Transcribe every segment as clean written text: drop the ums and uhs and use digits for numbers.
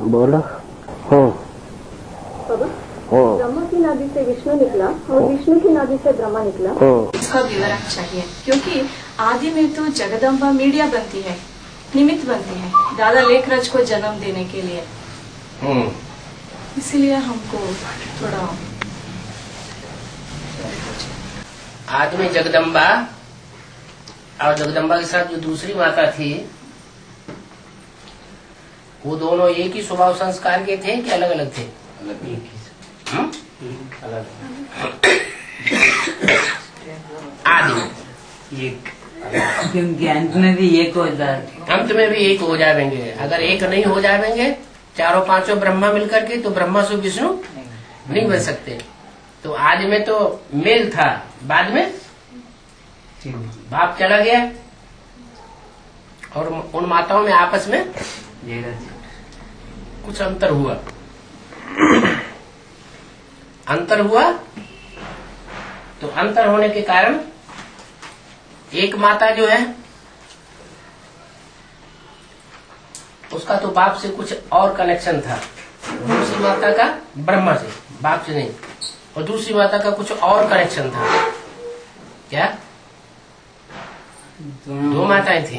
बोलो। ब्रह्मा की नाभि से विष्णु निकला और विष्णु की नाभि से ब्रह्मा निकला। इसका विवरण चाहिए, क्योंकि आदि में तो जगदम्बा मीडिया बनती है, निमित्त बनती है दादा लेखराज को जन्म देने के लिए। इसलिए हमको थोड़ा आदि में जगदम्बा और जगदम्बा के साथ जो दूसरी माता थी वो दोनों एक ही स्वभाव संस्कार के थे कि अलग अलग थे? अलग। आदि एक, क्योंकि अंत में भी एक हो जाए, अंत में भी एक हो जाएंगे। अगर एक नहीं हो जाएंगे चारों पांचों ब्रह्मा मिलकर के, तो ब्रह्मा से विष्णु नहीं बन सकते। तो आदि में तो मेल था, बाद में बाप चला गया और उन माताओं में आपस में कुछ अंतर हुआ। अंतर हुआ तो अंतर होने के कारण एक माता जो है उसका तो बाप से कुछ और कनेक्शन था, दूसरी माता का ब्रह्मा से, बाप से नहीं, और दूसरी माता का कुछ और कनेक्शन था। क्या? दो माताएं थी।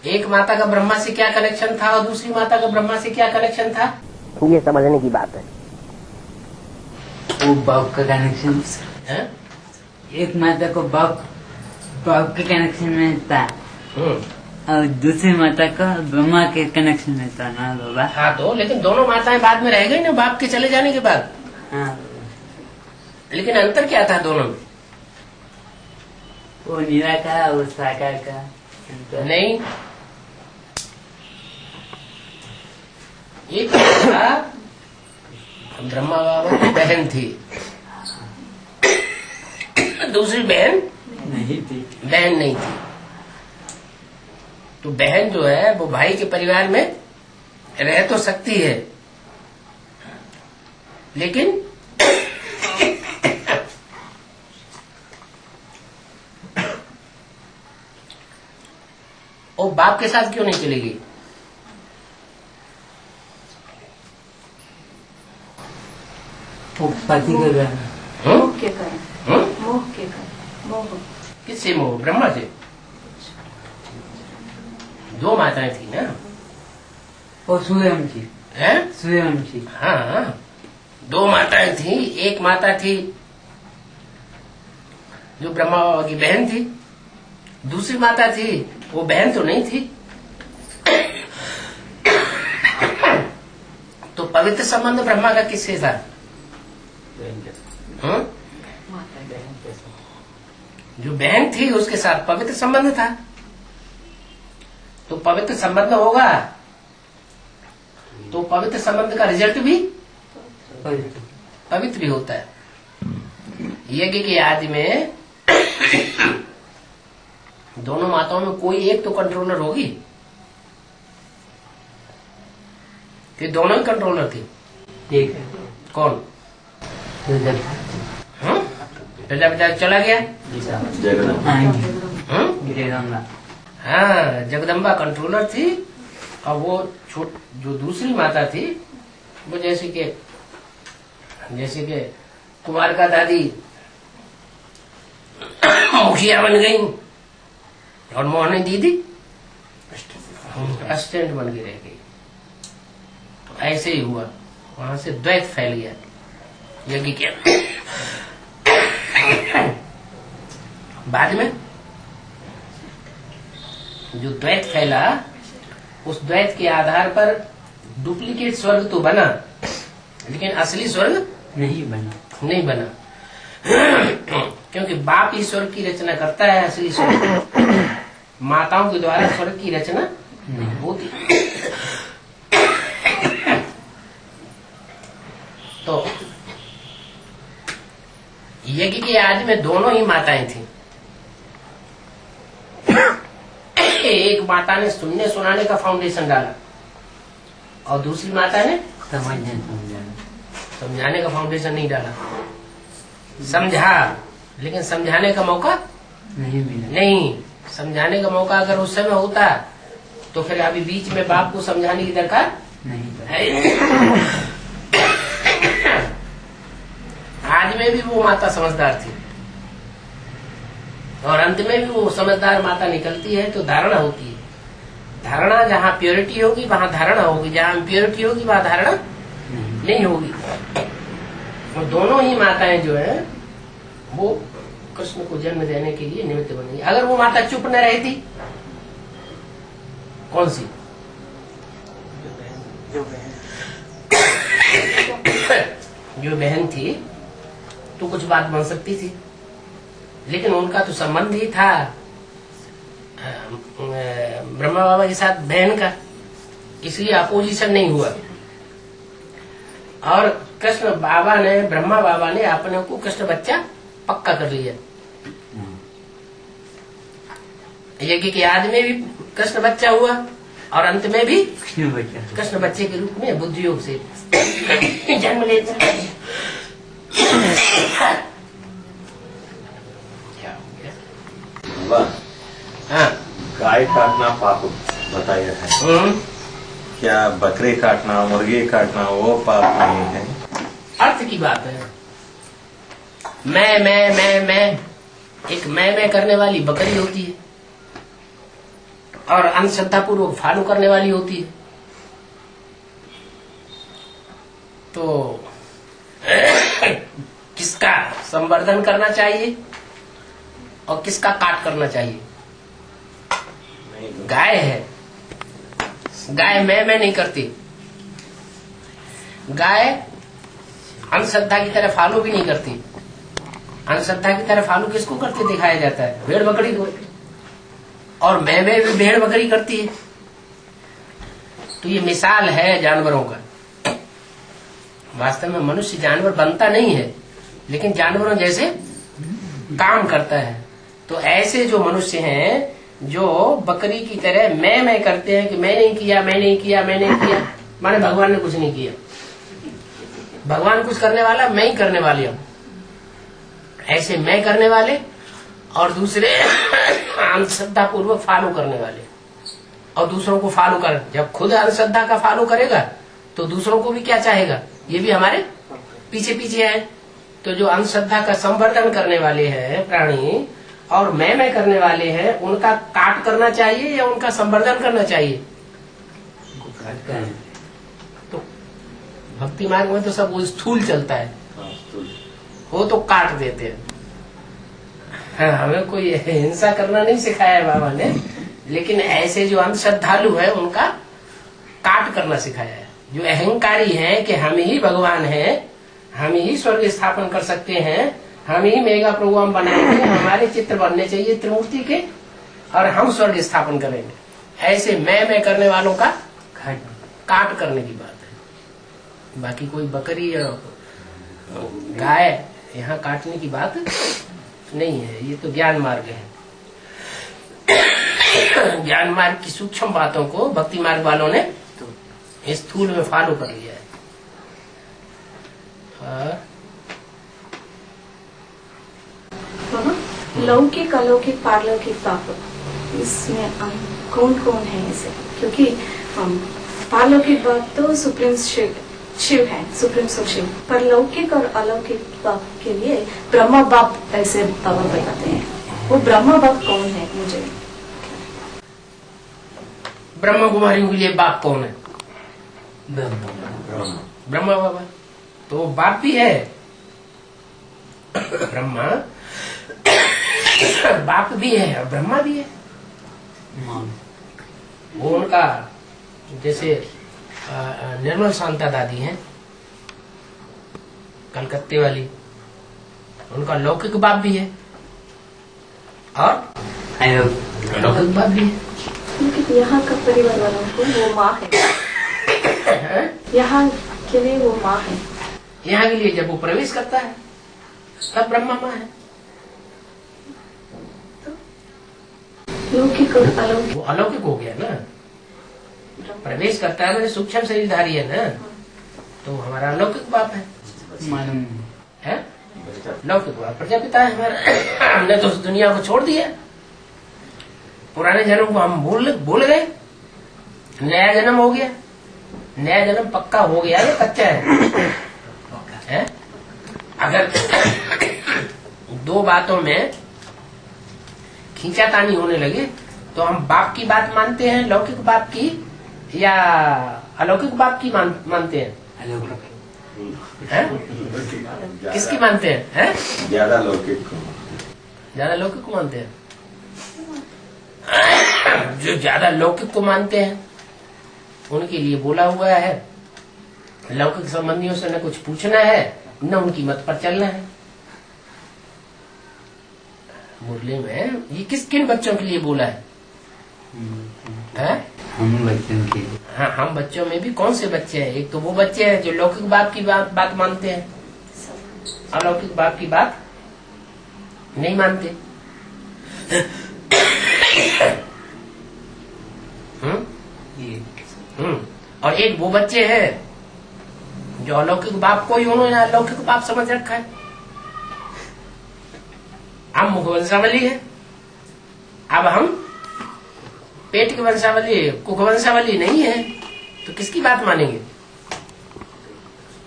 एक माता का ब्रह्मा से क्या कनेक्शन था और दूसरी माता का ब्रह्मा से क्या कनेक्शन था, ये समझने की बात है। वो बाप का कनेक्शन है? एक माता को बाप के कनेक्शन में था और दूसरी माता का ब्रह्मा के कनेक्शन में था ना बाबा? हाँ, तो लेकिन दोनों माताएं बाद में रह गई ना बाप के चले जाने के बाद। हाँ, लेकिन अंतर क्या था दोनों में? वो निराकार और साकार का अंतर। नहीं, एक था ब्रह्मा बाबा की बहन थी, दूसरी बहन नहीं थी। बहन नहीं थी। तो बहन जो है वो भाई के परिवार में रह तो सकती है, लेकिन वो बाप के साथ क्यों नहीं चलेगी? वो पति के घर मोह के कारण। मोह के कारण। मोह किससे मोह? ब्रह्मा से। दो माताएं थी ना, वो सूर्यवंशी हैं? सूर्यवंशी। हाँ, दो माताएं थी। एक माता थी जो ब्रह्मा बाबा की बहन थी, दूसरी माता थी वो बहन तो नहीं थी। तो पवित्र संबंध ब्रह्मा का किससे था? जो बहन थी उसके साथ पवित्र संबंध था। तो पवित्र संबंध होगा तो पवित्र संबंध का रिजल्ट भी पवित्र ही होता है। यज्ञ की आदि में दोनों माताओं में कोई एक तो कंट्रोलर होगी कि दोनों ही कंट्रोलर थी? ठीक है। कौन? प्रजापिता चला गया। हाँ, जगदम्बा कंट्रोलर थी और वो जो दूसरी माता थी वो जैसे कि कुमार का दादी मुखिया बन गई और मोहनी दीदी असिस्टेंट बन के रह गई। तो ऐसे ही हुआ, वहां से द्वैत फैल गया यज्ञ के। बाद में जो द्वैत फैला उस द्वैत के आधार पर डुप्लीकेट स्वर्ग तो बना, लेकिन असली स्वर्ग नहीं बना। क्योंकि बाप ही स्वर्ग की रचना करता है, असली स्वर्ग माताओं के द्वारा स्वर्ग की रचना नहीं होती। तो यज्ञ के आदि में दोनों ही माताएं थी। एक माता ने सुनने सुनाने का फाउंडेशन डाला और दूसरी माता ने समझाने का फाउंडेशन नहीं डाला। समझा, लेकिन समझाने का मौका नहीं। समझाने का मौका अगर उस समय होता तो फिर अभी बीच में बाप को समझाने की दरकार नहीं आज में भी वो माता समझदार थी और अंत में भी वो समझदार माता निकलती है तो धारणा होती है। धारणा जहाँ प्योरिटी होगी वहाँ धारणा होगी, जहाँ इम्प्योरिटी होगी वहाँ धारणा नहीं होगी। और दोनों ही माताएं जो है वो कृष्ण को जन्म देने के लिए निमित्त बनी। अगर वो माता चुप न रहती, कौन सी जो बहन थी तो कुछ बात बन सकती थी, लेकिन उनका तो संबंध ही था ब्रह्मा बाबा के साथ बहन का, इसलिए अपोजिशन नहीं हुआ। और कृष्ण बाबा ने, ब्रह्मा बाबा ने अपने को कृष्ण बच्चा पक्का कर लिया। यज्ञ के आदि में भी कृष्ण बच्चा हुआ और अंत में भी कृष्ण बच्चे के रूप में बुद्धि योग से जन्म लेता है। क्या हो गया? हाँ, गाय काटना पाप बताया है, क्या बकरे काटना, मुर्गी काटना वो पाप नहीं है? अर्थ की बात है। मैं एक मैं करने वाली बकरी होती है और अंधश्रद्धा पूर्वक फॉलो करने वाली होती है। तो किसका संवर्धन करना चाहिए और किसका काट करना चाहिए? गाय है, गाय मैं नहीं करती। गाय अंधश्रद्धा की तरह फॉलो भी नहीं करती। अंधश्रद्धा की तरह फॉलो किसको करते दिखाया जाता है? भेड़ बकरी को। और मैं भी भेड़ बकरी करती है। तो ये मिसाल है जानवरों का। वास्तव में मनुष्य जानवर बनता नहीं है, लेकिन जानवरों जैसे काम करता है। तो ऐसे जो मनुष्य हैं जो बकरी की तरह मैं करते हैं कि मैं नहीं किया, माने भगवान ने कुछ नहीं किया। भगवान कुछ करने वाला, मैं ही करने वाली हूँ। ऐसे मैं करने वाले और दूसरे अंधश्रद्धा पूर्वक फॉलो करने वाले और दूसरों को फॉलो कर। जब खुद अंधश्रद्धा का फॉलो करेगा तो दूसरों को भी क्या चाहेगा? ये भी हमारे पीछे पीछे है। तो जो अंधश्रद्धा का संवर्धन करने वाले हैं प्राणी और मैं करने वाले हैं, उनका काट करना चाहिए या उनका संवर्धन करना चाहिए? तो भक्ति मार्ग में तो सब वो स्थूल चलता है, वो तो काट देते हैं। हाँ, हमें कोई हिंसा करना नहीं सिखाया है बाबा ने, लेकिन ऐसे जो अंधश्रद्धालु है उनका काट करना सिखाया है। जो अहंकारी है कि हम ही भगवान हैं, हम ही स्वर्ग स्थापन कर सकते हैं, हम ही मेगा प्रोग्राम बनाएंगे, हमारे चित्र बनने चाहिए त्रिमूर्ति के और हम स्वर्ग स्थापन करेंगे, ऐसे मैं करने वालों का काट करने की बात है। बाकी कोई बकरी या गाय यहाँ काटने की बात नहीं है। ये तो ज्ञान मार्ग है। ज्ञान मार्ग की सूक्ष्म बातों को भक्ति मार्ग वालों ने स्थूल में फॉलो कर लिया है। लौकिक अलौकिक पारलौकिक पाप, इसमें कौन कौन है ऐसे? क्योंकि पारलौकिक बाप तो सुप्रीम शिव है, सुप्रीम शिव, पर लौकिक और अलौकिक बाप के लिए ब्रह्मा बाप ऐसे बाबा बताते हैं। वो ब्रह्मा बाप कौन है? मुझे ब्रह्मा कुमारियों के लिए बाप कौन है? ब्रह्मा बाबा। तो वो बाप भी है। ब्रह्मा बाप भी है और ब्रह्मा भी है। वो उनका जैसे निर्मल शांता दादी हैं कलकत्ते वाली, उनका लौकिक बाप भी है और अलौकिक बाप भी है। यहाँ का परिवार वालों को वो माँ है, यहाँ के लिए वो माँ है। यहाँ के लिए जब वो प्रवेश करता है तब ब्रह्मा माँ है। लौकिक और अलौकिक, वो अलौकिक हो गया ना। प्रवेश करता है, मैंने सूक्ष्म शरीरधारी है ना, तो हमारा अलौकिक बाप है। मालूम है लौकिक बाप प्रजापिता है हमारा। हमने तो उस दुनिया को छोड़ दिया, पुराने जन्म को हम भूल गए, नया जन्म हो गया। नया जन्म पक्का हो गया या कच्चा है? अगर दो बातों में खींचातानी होने लगे तो हम बाप की बात मानते हैं, लौकिक बाप की, या अलौकिक बाप की मानते हैं? किसकी मानते हैं? ज्यादा लौकिक को। ज्यादा लौकिक को मानते हैं। जो ज्यादा लौकिक को मानते हैं उनके लिए बोला हुआ है, लौकिक संबंधियों से न कुछ पूछना है न उनकी मत पर चलना है। मुरली में ये किन बच्चों के लिए बोला है? हम बच्चों के लिए। हाँ, हम बच्चों में भी कौन से बच्चे हैं? एक तो वो बच्चे हैं जो लौकिक बाप की बात मानते हैं, अलौकिक बाप की बात नहीं मानते। और एक वो बच्चे हैं जो अलौकिक बाप को ही उन्होंने अलौकिक बाप समझ रखा है। हम मुखवंशावली है, अब हम पेट की वंशावली, कुखवंशावली नहीं है, तो किसकी बात मानेंगे?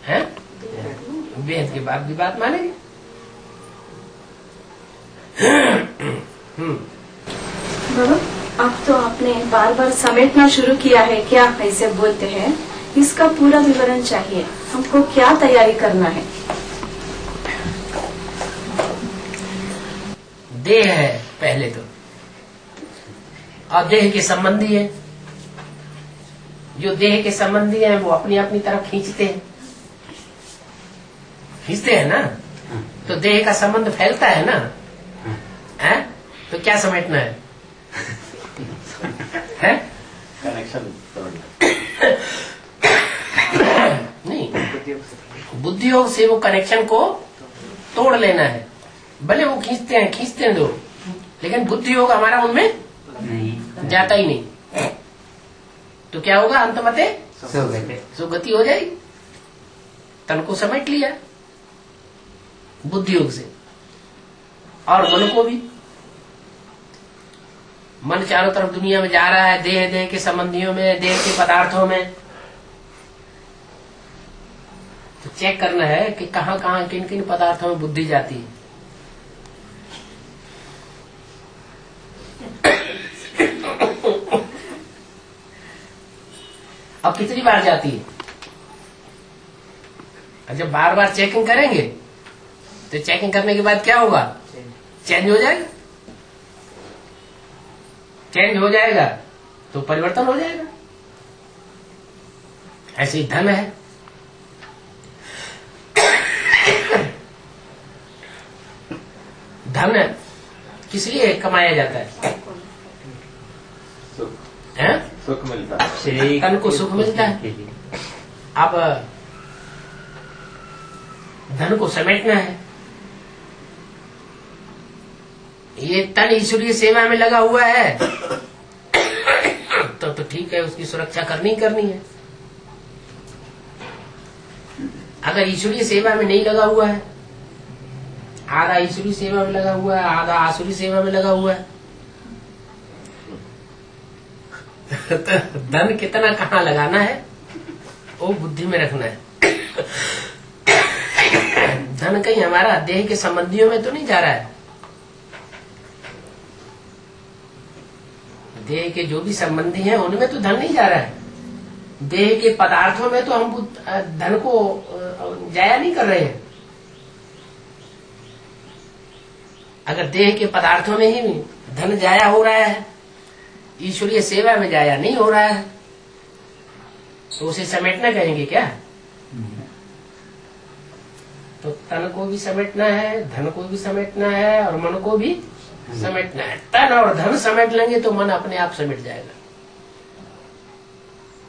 हैं? वेद के बाप की बात मानेंगे। बाबा, अब तो आपने बार बार समेटना शुरू किया है, क्या ऐसे बोलते हैं? इसका पूरा विवरण चाहिए, हमको क्या तैयारी करना है? देह है पहले तो, और देह के संबंधी है। जो देह के संबंधी हैं वो अपनी अपनी तरफ खींचते हैं ना, तो देह का संबंध फैलता है ना, है? तो क्या समेटना है? है? कनेक्शन नहीं, बुद्धि योग से वो कनेक्शन को तोड़ लेना है। भले वो खींचते हैं दो, लेकिन बुद्धि योग हमारा उनमें नहीं जाता ही नहीं। तो क्या होगा? अंतमते सुगति हो जाएगी। तन को समेट लिया बुद्धि योग से, और मन को भी। मन चारों तरफ दुनिया में जा रहा है, देह के संबंधियों में, देह के पदार्थों में। तो चेक करना है कि कहाँ कहाँ किन किन पदार्थों में बुद्धि जाती है। अब कितनी बार जाती है? जब बार बार चेकिंग करेंगे तो चेकिंग करने के बाद क्या होगा? चेंज हो जाएगा। चेंज हो जाएगा तो परिवर्तन हो जाएगा। ऐसे ही धन है। धन किस लिए कमाया जाता है? सुख मिलता है, तन को सुख मिलता है। अब धन को समेटना है। ये तन ईश्वरीय सेवा में लगा हुआ है तो ठीक है, उसकी सुरक्षा करनी है। अगर ईश्वरीय सेवा में नहीं लगा हुआ है, आधा ईश्वरीय सेवा में लगा हुआ है, आधा आसुरी सेवा में लगा हुआ है, तो धन कितना कहाँ लगाना है वो बुद्धि में रखना है। धन कहीं हमारा देह के संबंधियों में तो नहीं जा रहा है। देह के जो भी संबंधी हैं उनमें तो धन नहीं जा रहा है। देह के पदार्थों में तो हम धन को जाया नहीं कर रहे हैं। अगर देह के पदार्थों में ही धन जाया हो रहा है, ईश्वरीय सेवा में जाया नहीं हो रहा है, तो उसे समेटना कहेंगे क्या? तो तन को भी समेटना है, धन को भी समेटना है, और मन को भी समेटना है। तन और धन समेट लेंगे तो मन अपने आप समेट जाएगा।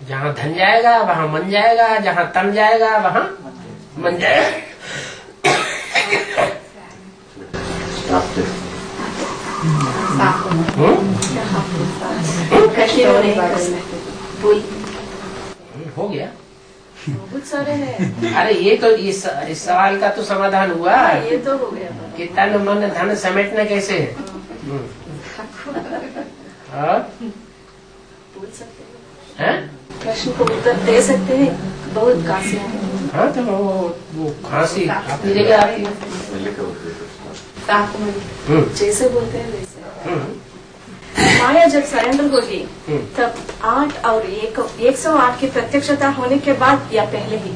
जहाँ धन जाएगा वहाँ मन जाएगा, जहाँ तन जाएगा वहाँ मन जाएगा। हो गया। बहुत सारे हैं। अरे ये तो इस सवाल का तो समाधान हुआ। ये तो हो गया कि तन मन धन समेटना कैसे है? बोल सकते हैं? प्रश्न को उत्तर दे सकते हैं? बहुत खांसियां हैं। हाँ, तो वो खांसी अपनी जगह आती है। जैसे बोलते हैं वैसे। माया जब सरेंडर होगी तब 8 और 108 की प्रत्यक्षता होने के बाद या पहले ही?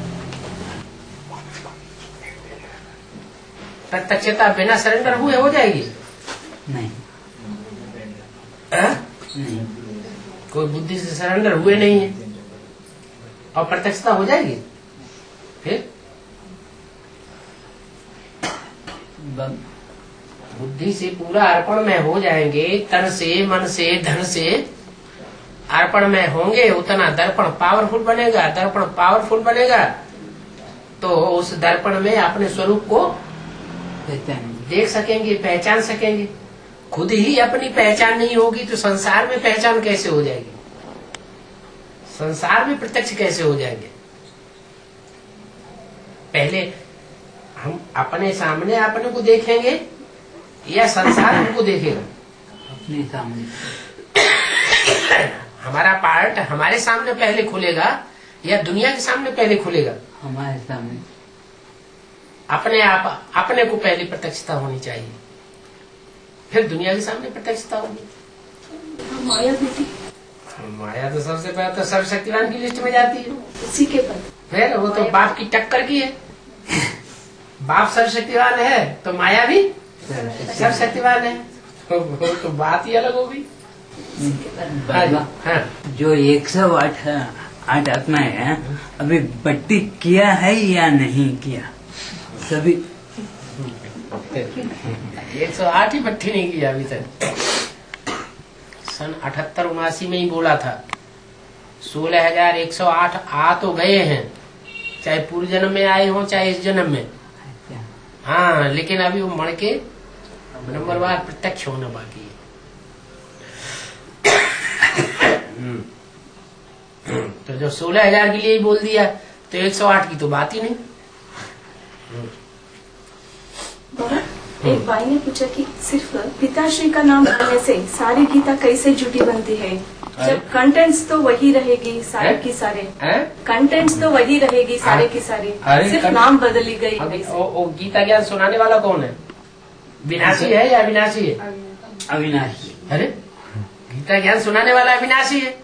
प्रत्यक्षता बिना सरेंडर हुए हो जाएगी? नहीं। नहीं। कोई बुद्धि से सरेंडर हुए नहीं है और प्रत्यक्षता हो जाएगी? फिर बुद्धि से पूरा अर्पण में हो जाएंगे, तन से, मन से, धन से अर्पण में होंगे, उतना दर्पण पावरफुल बनेगा। दर्पण पावरफुल बनेगा तो उस दर्पण में अपने स्वरूप को देख सकेंगे, पहचान सकेंगे। खुद ही अपनी पहचान नहीं होगी तो संसार में पहचान कैसे हो जाएगी? संसार में प्रत्यक्ष कैसे हो जाएंगे? पहले हम अपने सामने अपने को देखेंगे या संसार हमको देखेगा? अपने सामने। हमारा पार्ट हमारे सामने पहले खुलेगा या दुनिया के सामने पहले खुलेगा? हमारे सामने। अपने आप अपने को पहले प्रत्यक्षता होनी चाहिए, फिर दुनिया के सामने प्रत्यक्षता होगी। माया बेटी, माया तो सबसे पहले तो सर्वशक्तिवान की लिस्ट में जाती है। उसी के बाद फिर वो तो बाप की टक्कर की है। बाप सर्वशक्तिवान है तो माया भी सर्वशक्तिवान है, वो तो बात ही अलग होगी। हाँ। जो 108 आत्मा है अभी बट्टी किया है या नहीं किया? सभी 108 ही भट्टी नहीं किया अभी तक। सन 78-79 में ही बोला था 16,108 आ तो गए हैं, चाहे पूर्व जन्म में आए हो चाहे इस जन्म में। हाँ, लेकिन अभी वो मर के नंबरवार प्रत्यक्ष होना बाकी है। तो जब 16,000 के लिए ही बोल दिया तो 108 की तो बात ही नहीं। एक भाई ने पूछा कि सिर्फ पिताश्री का नाम लेने से सारी गीता कैसे झूठी बनती है? जब कंटेंट्स तो वही रहेगी सारे की सारे, कंटेंट्स तो वही रहेगी सारे की सारे, सिर्फ नाम बदली गई। वो गीता ज्ञान सुनाने वाला कौन है? विनाशी है या अविनाशी है? अविनाशी। अरे गीता ज्ञान सुनाने वाला अविनाशी है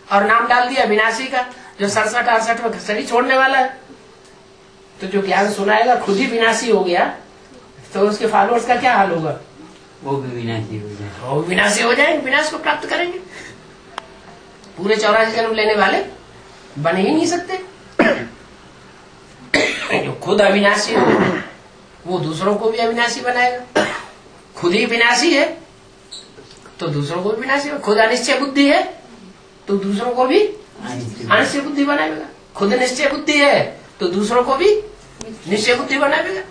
और नाम डाल दिया विनाशी का, जो 67-68 में शरीर छोड़ने वाला है। तो जो ज्ञान सुनाएगा खुद ही विनाशी हो गया तो उसके फॉलोअर्स का क्या हाल होगा? वो भी विनाशी हो जाएंगे। वो विनाशी हो जाएंगे, विनाश को प्राप्त करेंगे। पूरे 84 जन्म लेने वाले बन ही नहीं सकते। जो खुद अविनाशी हो वो दूसरों को भी अविनाशी बनाएगा। खुद ही विनाशी है तो दूसरों को भी विनाशी। खुद अनिश्चय बुद्धि है तो दूसरों को भी अनिश्चय बुद्धि बनाएगा। खुद निश्चय बुद्धि है तो दूसरों को भी निश्चय बुद्धि बनाएगा।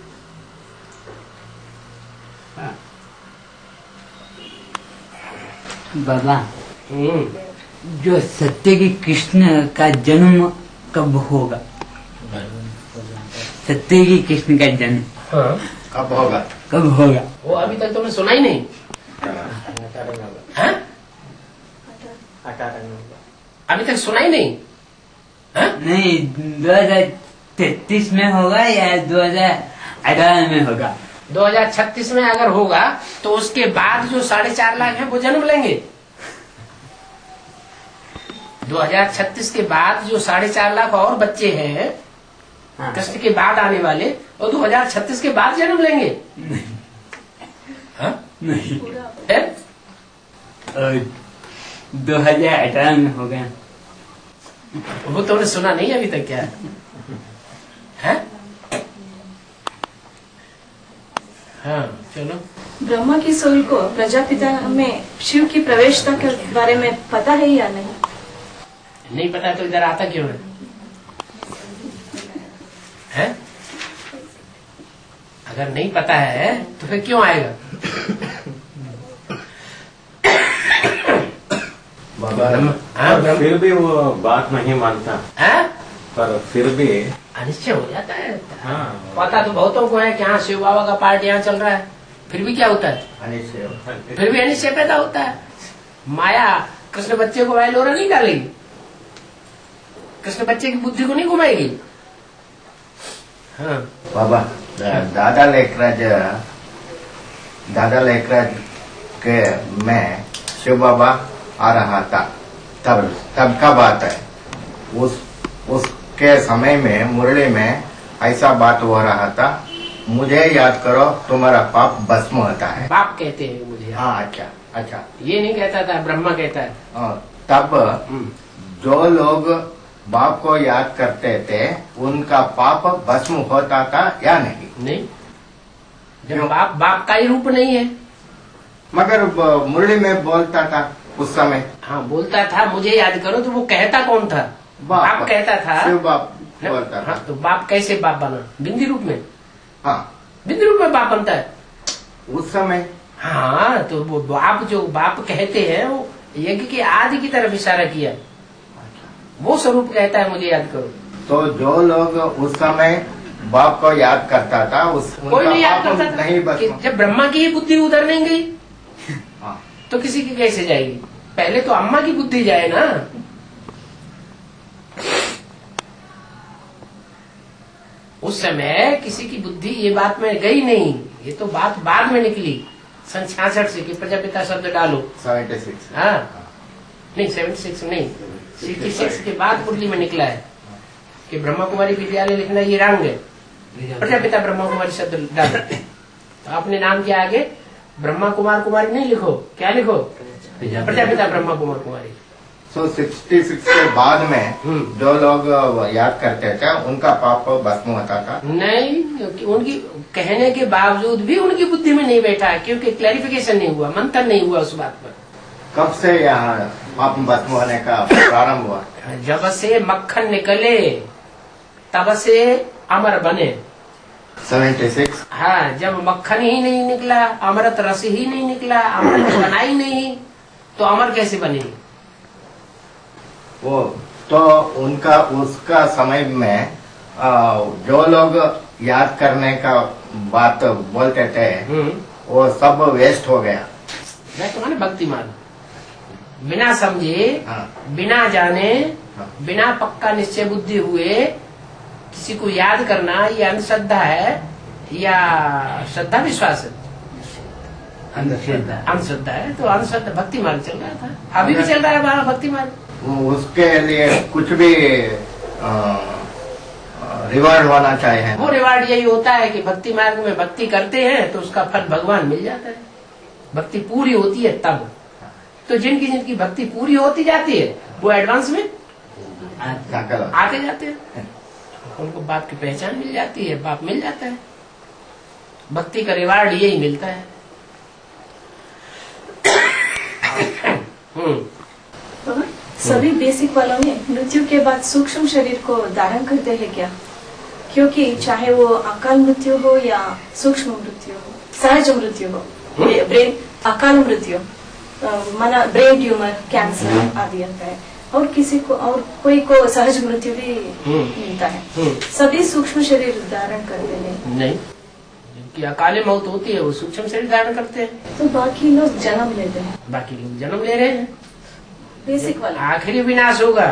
बाबा, जो सत्य की कृष्ण का जन्म कब होगा? सत्य की कृष्ण का जन्म कब होगा? कब होगा? वो अभी तक तुमने सुना ही नहीं। हाँ? अभी तक सुना ही नहीं। हाँ? नहीं, 2033 में होगा या 2018 में होगा? 2036 में अगर होगा तो उसके बाद जो 4.5 लाख है वो जन्म लेंगे। 2036 के बाद जो 4.5 लाख और बच्चे हैं कृष्ण के बाद आने वाले, वो 2036 के बाद जन्म लेंगे। हाँ? नहीं, फिर 2018 में होगा। वो तुमने सुना नहीं अभी तक? क्या है? हाँ, चलो। ब्रह्मा की सोल को प्रजापिता में शिव की प्रवेशता के बारे में पता है या नहीं? नहीं पता तो इधर आता क्यों है? अगर नहीं पता है तो फिर क्यों आएगा? बाबा, फिर भी वो बात नहीं मानता है? पर फिर भी अनिश्चय हो जाता है। हाँ, पता तो बहुतों को है कि हाँ शिव बाबा का पार्ट यहाँ चल रहा है, फिर भी क्या होता है? अनिश्चय। फिर भी अनिश्चय पैदा होता है। माया कृष्ण बच्चे को वह लोरा नहीं डालेगी। कृष्ण बच्चे की बुद्धि को नहीं घुमाएगी। हाँ बाबा दादा लेखराज के में शिव बाबा आ रहा था, तब का बात है। उसके समय में मुरली में ऐसा बात हो रहा था, मुझे याद करो तुम्हारा पाप भस्म होता है। बाप कहते हैं मुझे। हाँ अच्छा ये नहीं कहता था, ब्रह्मा कहता है। तब जो लोग बाप को याद करते थे उनका पाप भस्म होता था या नहीं? जब बाप का ही रूप नहीं है। मगर मुरली में बोलता था उस समय। हाँ बोलता था, मुझे याद करो, तो वो कहता कौन था? बाप कहता था। शिव बाप बोलता था। हाँ, तो बाप कैसे बाप बना? बिंदी रूप में। हाँ बिंदी रूप में बाप बनता है उस समय। हाँ तो वो बाप जो बाप कहते हैं वो यज्ञ के आदि की तरफ इशारा किया, वो स्वरूप कहता है मुझे याद करो। तो जो लोग उस समय बाप को याद करता था कोई नहीं याद करता था। नहीं बस जब ब्रह्मा की ही बुद्धि उधर नहीं गई हाँ। तो किसी की कैसे जाएगी? पहले तो अम्मा की बुद्धि जाए ना। उस समय किसी की बुद्धि ये बात में गई नहीं, ये तो बात बाद में निकली सन 66 से कि प्रजापिता शब्द डालो। 76। हाँ नहीं 76 नहीं 66 के बाद मुरली में निकला है कि ब्रह्मा कुमारी विद्यालय लिखना ये रंग है, प्रजापिता ब्रह्मा कुमारी शब्द डालो। तो अपने नाम के आगे ब्रह्मा कुमार कुमारी नहीं लिखो, क्या लिखो? प्रजापिता ब्रह्मा कुमार कुमारी। 66 के बाद में जो लोग याद करते थे उनका पाप भस्म होता था? नहीं, क्योंकि उनकी कहने के बावजूद भी उनकी बुद्धि में नहीं बैठा, क्योंकि क्लैरिफिकेशन नहीं हुआ, मंथन नहीं हुआ उस बात पर। कब से यहाँ पाप भस्म होने का प्रारंभ हुआ? जब से मक्खन निकले तब से अमर बने। 76। हाँ, जब मक्खन ही नहीं निकला, अमृत रस ही नहीं निकला, अमृत बना ही नहीं, तो अमर कैसे बने? वो तो उसका समय में जो लोग याद करने का बात बोलते थे वो सब वेस्ट हो गया। मैं तुम्हारे भक्ति मार्ग बिना समझे, बिना जाने, बिना पक्का निश्चय बुद्धि हुए किसी को याद करना, ये अंधश्रद्धा है या श्रद्धा विश्वास है? अंधश्रद्धा है। तो अंधश्रद्धा भक्ति मार्ग चल रहा था, अभी भी चल रहा है हमारा भक्ति मार्ग। उसके लिए कुछ भी रिवार्ड होना चाहिए। वो रिवार्ड यही होता है कि भक्ति मार्ग में भक्ति करते हैं तो उसका फल भगवान मिल जाता है। भक्ति पूरी होती है तब। तो जिनकी भक्ति पूरी होती जाती है वो एडवांस में आते जाते हैं, उनको बाप की पहचान मिल जाती है, बाप मिल जाता है। भक्ति का रिवार्ड यही मिलता है। सभी बेसिक वालों में मृत्यु के बाद सूक्ष्म शरीर को धारण करते हैं क्या? क्योंकि चाहे वो अकाल मृत्यु हो या सूक्ष्म मृत्यु हो, सहज मृत्यु हो, ब्रेन अकाल मृत्यु, माना ब्रेन ट्यूमर, कैंसर आदि आता है, और किसी को और कोई को सहज मृत्यु भी मिलता है। सभी सूक्ष्म शरीर धारण करते हैं? नहीं, जिनकी अकाले मौत होती है वो सूक्ष्म शरीर धारण करते हैं। तो बाकी लोग जन्म लेते हैं। बाकी लोग जन्म ले रहे हैं। बेसिक वाला आखिरी विनाश होगा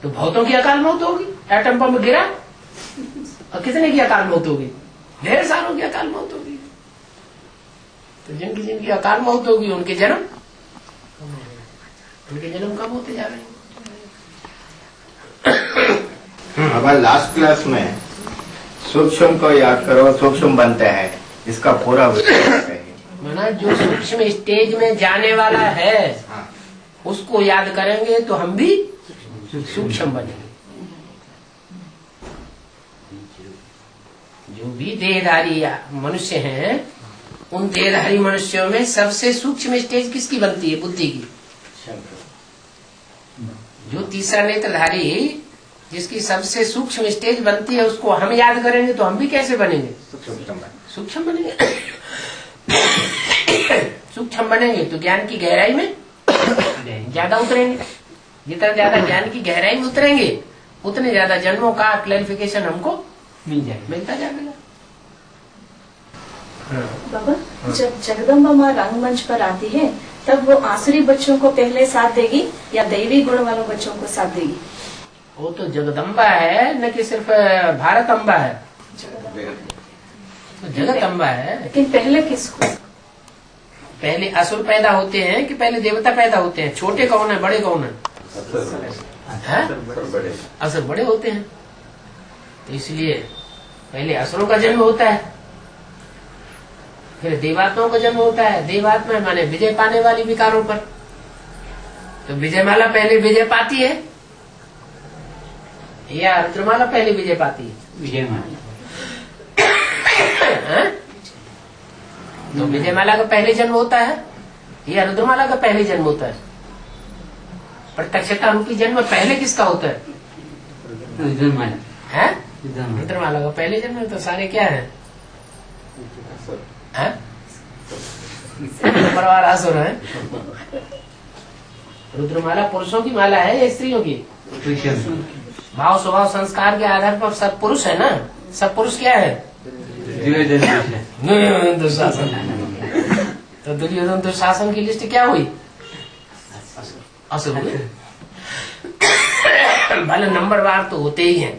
तो भौतों की अकाल मौत होगी। एटम बम गिरा और कितने की अकाल मौत होगी? ढेर सारों की अकाल मौत होगी। तो जिनकी अकाल मौत होगी उनके जन्म कम होते जा रहे हैं। अब लास्ट क्लास में सूक्ष्म को याद करो, सूक्ष्म बनते हैं, इसका पूरा विस्तार माना जो सूक्ष्म स्टेज में जाने वाला है उसको याद करेंगे तो हम भी सूक्ष्म बनेंगे। जो भी देहधारी मनुष्य हैं उन देहधारी मनुष्यों में सबसे सूक्ष्म स्टेज किसकी बनती है? बुद्धि की। जो तीसरा नेत्रधारी जिसकी सबसे सूक्ष्म स्टेज बनती है उसको हम याद करेंगे तो हम भी कैसे बनेंगे? सूक्ष्म बनेंगे। सूक्ष्म बनेंगे तो ज्ञान की गहराई में ज्यादा उतरेंगे। जितना ज्यादा ज्ञान की गहराई में उतरेंगे उतने ज्यादा जन्मों का क्लैरिफिकेशन हमको मिलता जाएगा। बाबा, जब जगदम्बा माँ रंगमंच पर आती है तब वो आसुरी बच्चों को पहले साथ देगी या दैवी गुण वालों बच्चों को साथ देगी? वो तो जगदम्बा है, न कि सिर्फ भारत अम्बा है, तो जगत अम्बा है। लेकिन पहले किसको? पहले असुर पैदा होते हैं कि पहले देवता पैदा होते हैं? छोटे कौन है, बड़े कौन है? असुर बड़े होते हैं, तो इसलिए पहले असुरों का जन्म होता है, फिर देवात्माओं का जन्म होता है। देवात्मा माने विजय पाने वाली विकारों पर, तो विजयमाला पहले विजय पाती है या रुद्रमाला पहले विजय पाती है? विजयमाला। तो विजयमाला का पहले जन्म होता है या रुद्रमाला का पहले जन्म होता है? प्रत्यक्षता रूपी जन्म पहले किसका होता है? रुद्रमाला। है रुद्रमाला का पहले जन्म। तो सारे क्या है? परिवार असुर है। रुद्रमाला पुरुषों की माला है या स्त्रियों की? भाव स्वभाव संस्कार के आधार पर सब पुरुष है ना। सब पुरुष क्या है? दुशासन। तो दुर्योधन दुशासन की लिस्ट क्या हुई? असुर हुई। भले नंबरवार तो होते ही हैं।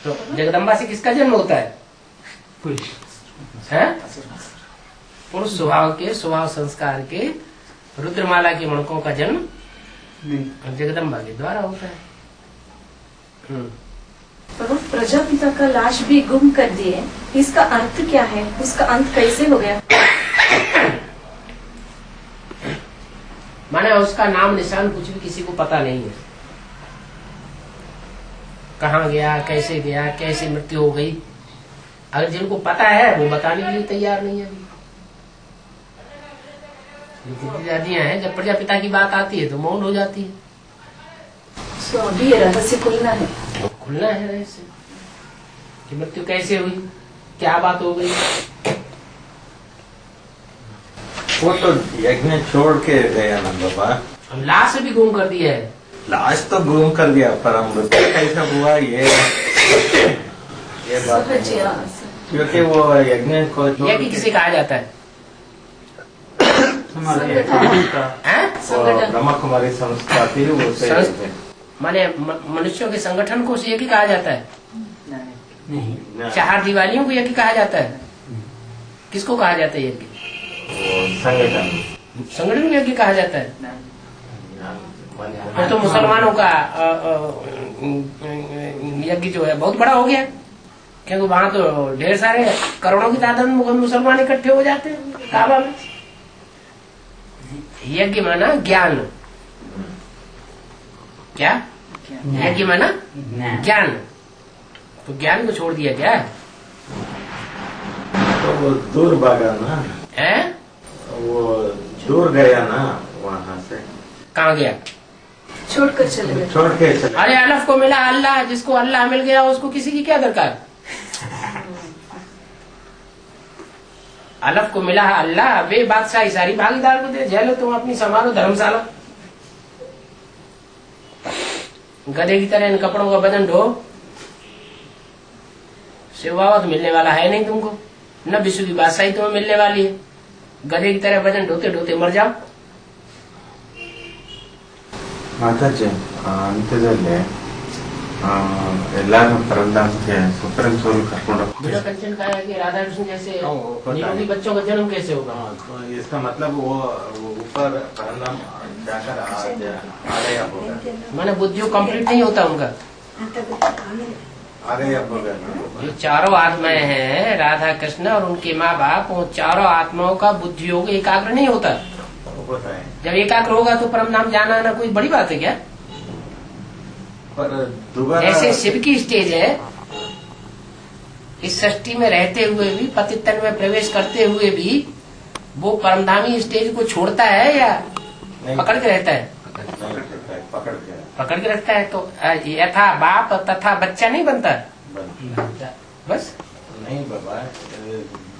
तो जगदम्बा से किसका जन्म होता है? पुरुष स्वभाव के, स्वभाव संस्कार के रुद्रमाला के मणकों का जन्म जगदम्बा के द्वारा होता है। प्रभु, प्रजापिता का लाश भी गुम कर दिए, इसका अर्थ क्या है? उसका अंत कैसे हो गया? माने उसका नाम निशान कुछ भी किसी को पता नहीं है। कहाँ गया, कैसे गया, कैसे मृत्यु हो गई, अगर जिनको पता है वो बताने के लिए तैयार नहीं है। दादियां हैं, जब प्रजापिता की बात आती है तो मौन हो जाती है। तो अभी ये रहस्य खुलना है। खुलना है रहस्य कि मृत्यु कैसे हुई, क्या बात हो गई। वो तो यज्ञ छोड़ के गया ना बाबा। हम लाश भी गुम कर दिया है। लाश तो गुम कर दिया, पर मृत्यु कैसा हुआ ये बात नहीं। क्योंकि वो यज्ञ को यज्ञ किसे कहा जाता है? ब्रह्मा कुमारी संस्था थी, माने मनुष्यों के संगठन को यज्ञ कहा जाता है? नहीं। 4 दिवालियों को यज्ञ कहा जाता है? किसको कहा जाता है यज्ञ? संगठन को यज्ञ कहा जाता है। तो मुसलमानों का यज्ञ जो है बहुत बड़ा हो गया, क्योंकि वहाँ तो ढेर सारे करोड़ों की तादाद में मुसलमान इकट्ठे हो जाते हैं काबा में। यज्ञ माना ज्ञान। क्या यज्ञ माना? ज्ञान। तो ज्ञान को छोड़ दिया क्या? तो वो दूर भागा ना है, वो दूर गया ना वहाँ से। कहाँ गया? छोड़कर चले गए। छोड़ के चले। अरे अल्लाह को मिला अल्लाह, जिसको अल्लाह मिल गया उसको किसी की क्या दरकार? अल्लाह को मिला अल्लाह, वे बादशाही सारी भागीदार को दे। झेलो तुम अपनी संभालो धर्मशाला। गधे की तरह इन कपड़ों का वजन ढो। शिवावत मिलने वाला है नहीं तुमको, न विश्व की बादशाही तुम्हें मिलने वाली है। गधे की तरह वजन ढोते ढोते मर जाओ। ಮಾತಾಜಿ ಅಂತ್ಯದಲ್ಲಿ ಎಲ್ಲಾರು ಪರಂಧಾಮಕ್ಕೆ ಸುಪ್ರೀಂ ಸೋಲ್ ಕರ್ಕೊಂಡು बिना कंचन का है कि राधा कृष्ण जैसे होता है। निरोगी बच्चों का जन्म कैसे होगा? इसका मतलब वो ऊपर परंधाम जाकर आ गया होगा। माने बुद्धि कंप्लीट नहीं होता उनका। आ गया होगा। जो चारों आत्माएं हैं राधा कृष्ण और उनके माँ बाप, वो चारों आत्माओं का बुद्धि योग एकाग्र नहीं होता। होता है, जब एकाग्र होगा तो परम धाम जाना आना कोई बड़ी बात है क्या? पर दोबारा ऐसे शिव की स्टेज है, इस सृष्टि में रहते हुए भी, पतितन में प्रवेश करते हुए भी वो परमधामी स्टेज को छोड़ता है या नहीं, पकड़ के रहता है? पकड़ के रखता है। तो यथा बाप तथा बच्चा नहीं बनता बस। नहीं बाबा,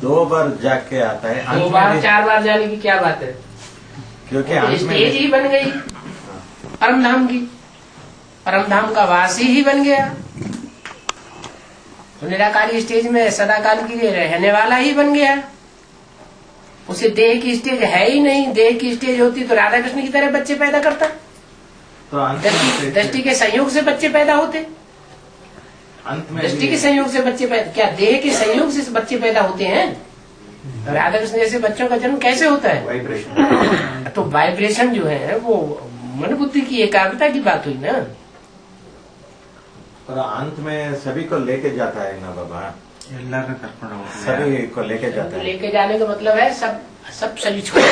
2 बार जाके आता है। 2 बार 4 बार जाने की क्या बात है? क्योंकि तो स्टेज ही बन गई परमधाम की, परमधाम का वासी ही बन गया। तो निराकारी स्टेज में सदाकाल के लिए रहने वाला ही बन गया। उसे देह की स्टेज है ही नहीं। देह की स्टेज होती तो राधा कृष्ण की तरह बच्चे पैदा करता। तो अंत में दृष्टि के संयोग से बच्चे पैदा होते, अंत में दृष्टि के संयोग से बच्चे पैदा, क्या देह के संयोग से बच्चे पैदा होते हैं? राधा कृष्ण जैसे बच्चों का जन्म कैसे होता है? वाइब्रेशन। तो वाइब्रेशन जो है वो मन बुद्धि की एकाग्रता की बात हुई ना। और अंत में सभी को लेके जाता है ना बाबा, ಎಲ್ಲರನ್ನ ಕರ್ಕೊಂಡು ಹೋಗ್ತಾರೆ. सभी को लेके जाता तो है। लेके जाने का मतलब है सब शरीर छोड़,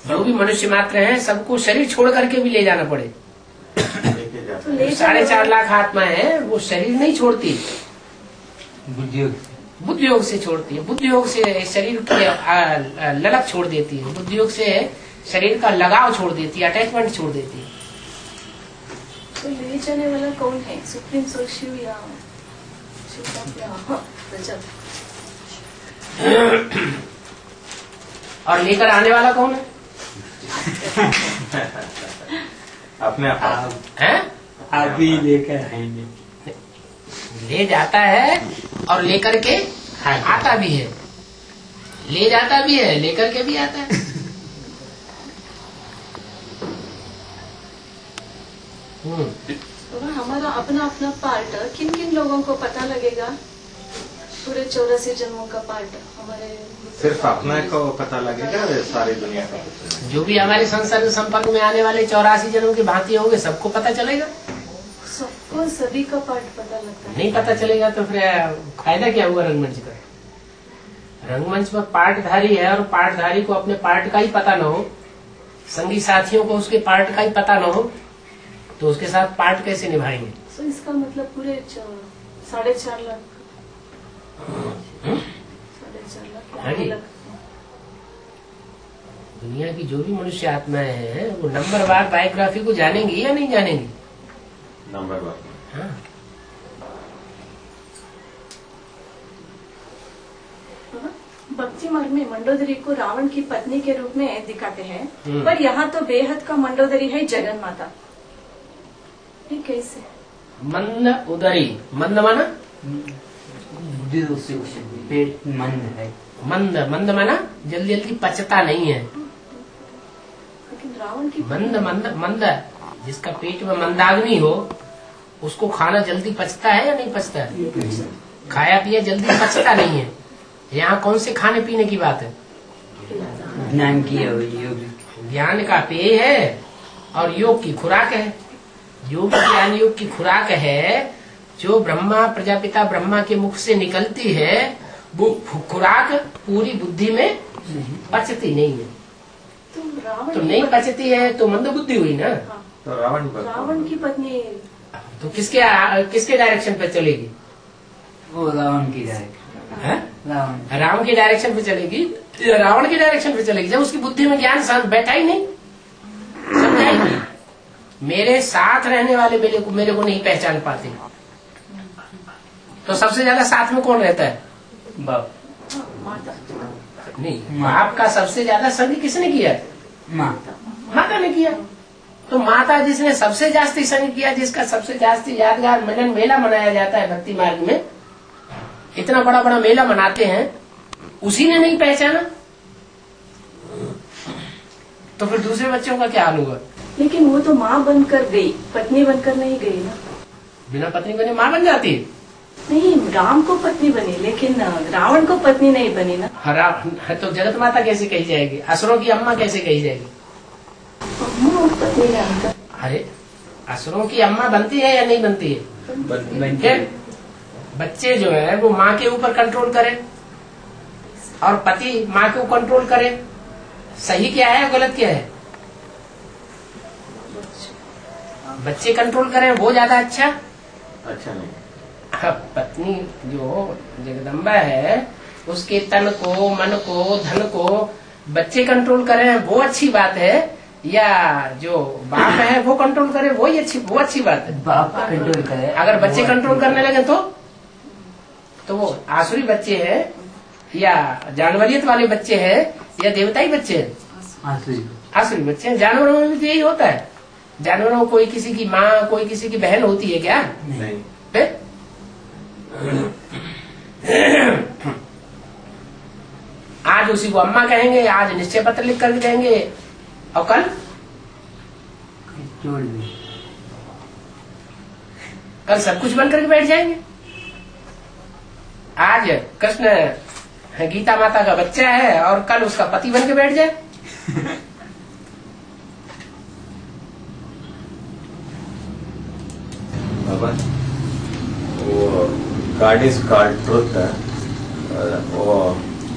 जो भी मनुष्य मात्र हैं सबको शरीर छोड़ करके भी ले जाना पड़े। लेके जाता तो है। ले 4.5 लाख आत्मा है, वो शरीर नहीं छोड़ती, बुद्धियोग बुद्धि योग से छोड़ती है। बुद्धि योग से शरीर की ललक छोड़ देती है, बुद्धि योग से शरीर का लगाव छोड़ देती है, अटैचमेंट छोड़ देती है। तो ले जाने वाला कौन है? सुप्रीम सोल शिव या रजत? और लेकर आने वाला कौन है? अपने आप हैं? अभी लेकर आएंगे। ले जाता है और लेकर के आता भी है, ले जाता भी है, लेकर के भी आता है। तो हमारा अपना अपना पार्ट किन किन लोगों को पता लगेगा? पूरे 84 जन्मों का पार्ट हमारे सिर्फ अपने को पता लगेगा, सारी दुनिया का पता नहीं। जो भी हमारे संसर्ग संपर्क में आने वाले 84 जनों की भांति होंगे सबको पता चलेगा। सबको सभी का पार्ट पता लगता है। नहीं पता चलेगा तो फिर फायदा क्या हुआ रंगमंच का? रंगमंच पर पार्टधारी है और पार्टधारी को अपने पार्ट का ही पता न हो, संगी साथियों को उसके पार्ट का ही पता न हो, तो उसके साथ पार्ट कैसे निभाएंगे? तो इसका मतलब पूरे 4.5 लाख 4.5 लाख हाँ जी। दुनिया की जो भी मनुष्य आत्माएं हैं वो नंबरवार बायोग्राफी को जानेंगी या नहीं जानेंगी? नंबर 1। हाँ। भक्ति मार्ग में मंडोदरी को रावण की पत्नी के रूप में दिखाते हैं, हम्म। पर यहाँ तो बेहद का मंडोदरी है जगन माता। ये कैसे? मंद उदरी, मंद माना बुद्धियोग से पेट मंद है। मंद, मंद माना जल्दी जल्दी पचता नहीं है। लेकिन रावण की मंद मंद मंद, जिसका पेट में मंदाग्नि हो उसको खाना जल्दी पचता है या नहीं पचता है? खाया पिया जल्दी पचता नहीं है। यहाँ कौन से खाने पीने की बात है? ज्ञान की है, योग ज्ञान का पेय है और योग की खुराक है। योग ज्ञान योग की खुराक है जो ब्रह्मा प्रजापिता ब्रह्मा के मुख से निकलती है, वो खुराक पूरी बुद्धि में पचती नहीं है। तो रावण तो की नहीं पत्नी- पचती है तो मंद बुद्धि हुई ना। हाँ, तो रावण रावण की पत्नी तो किसके डायरेक्शन पे चलेगी? वो रावण की डायरेक्शन। है? रावण राम की डायरेक्शन पे चलेगी, रावण की डायरेक्शन पे चलेगी। जब उसकी बुद्धि में ज्ञान शांत बैठा ही नहीं, समझा ही नहीं। मेरे साथ रहने वाले मेरे को नहीं पहचान पाते, तो सबसे ज्यादा साथ में कौन रहता है? बाप माता। नहीं, बाप का सबसे ज्यादा संग किसने किया? माँ माता ने किया। तो माता जिसने सबसे जास्ती संग किया, जिसका सबसे जास्ती यादगार मिलन मेला मनाया जाता है भक्ति मार्ग में, इतना बड़ा बड़ा मेला मनाते हैं, उसी ने नहीं पहचाना, तो फिर दूसरे बच्चों का क्या हाल होगा? लेकिन वो तो माँ बनकर गई, पत्नी बनकर नहीं गई ना। बिना पत्नी बने माँ बन जाती है। नहीं, राम को पत्नी बनी, लेकिन रावण को पत्नी नहीं बनी ना। तो जगत माता कैसे कही जाएगी? असुरों की अम्मा कैसे कही जाएगी? अम्मा पत्नी नहीं था। अरे असुरों की अम्मा बनती है या नहीं बनती है? बनते फिर बच्चे जो है वो माँ के ऊपर कंट्रोल करे और पति माँ को कंट्रोल करे, सही क्या है गलत क्या है? बच्चे कंट्रोल करें वो ज्यादा अच्छा। अच्छा नहीं। अब पत्नी जो जगदम्बा है उसके तन को, मन को, धन को बच्चे कंट्रोल करें वो अच्छी बात है, या जो बाप है वो कंट्रोल करे वो अच्छी बात है? बाप कंट्रोल करे। अगर बच्चे कंट्रोल करने लगे तो वो आसुरी बच्चे हैं या जानवरियत वाले बच्चे हैं या देवताई बच्चे हैं? आसुरी बच्चे हैं। जानवरों में भी तो यही होता है। जानवरों कोई किसी की माँ कोई किसी की बहन होती है क्या? नहीं। फिर आज उसी को अम्मा कहेंगे, आज निश्चय पत्र लिख करके देंगे और कल छोड़ दी। कल सब कुछ बन करके बैठ जाएंगे। आज कृष्ण गीता माता का बच्चा है और कल उसका पति बन के बैठ जाए। बाबा, वो गॉड इज कॉल्ड ट्रुथ, वो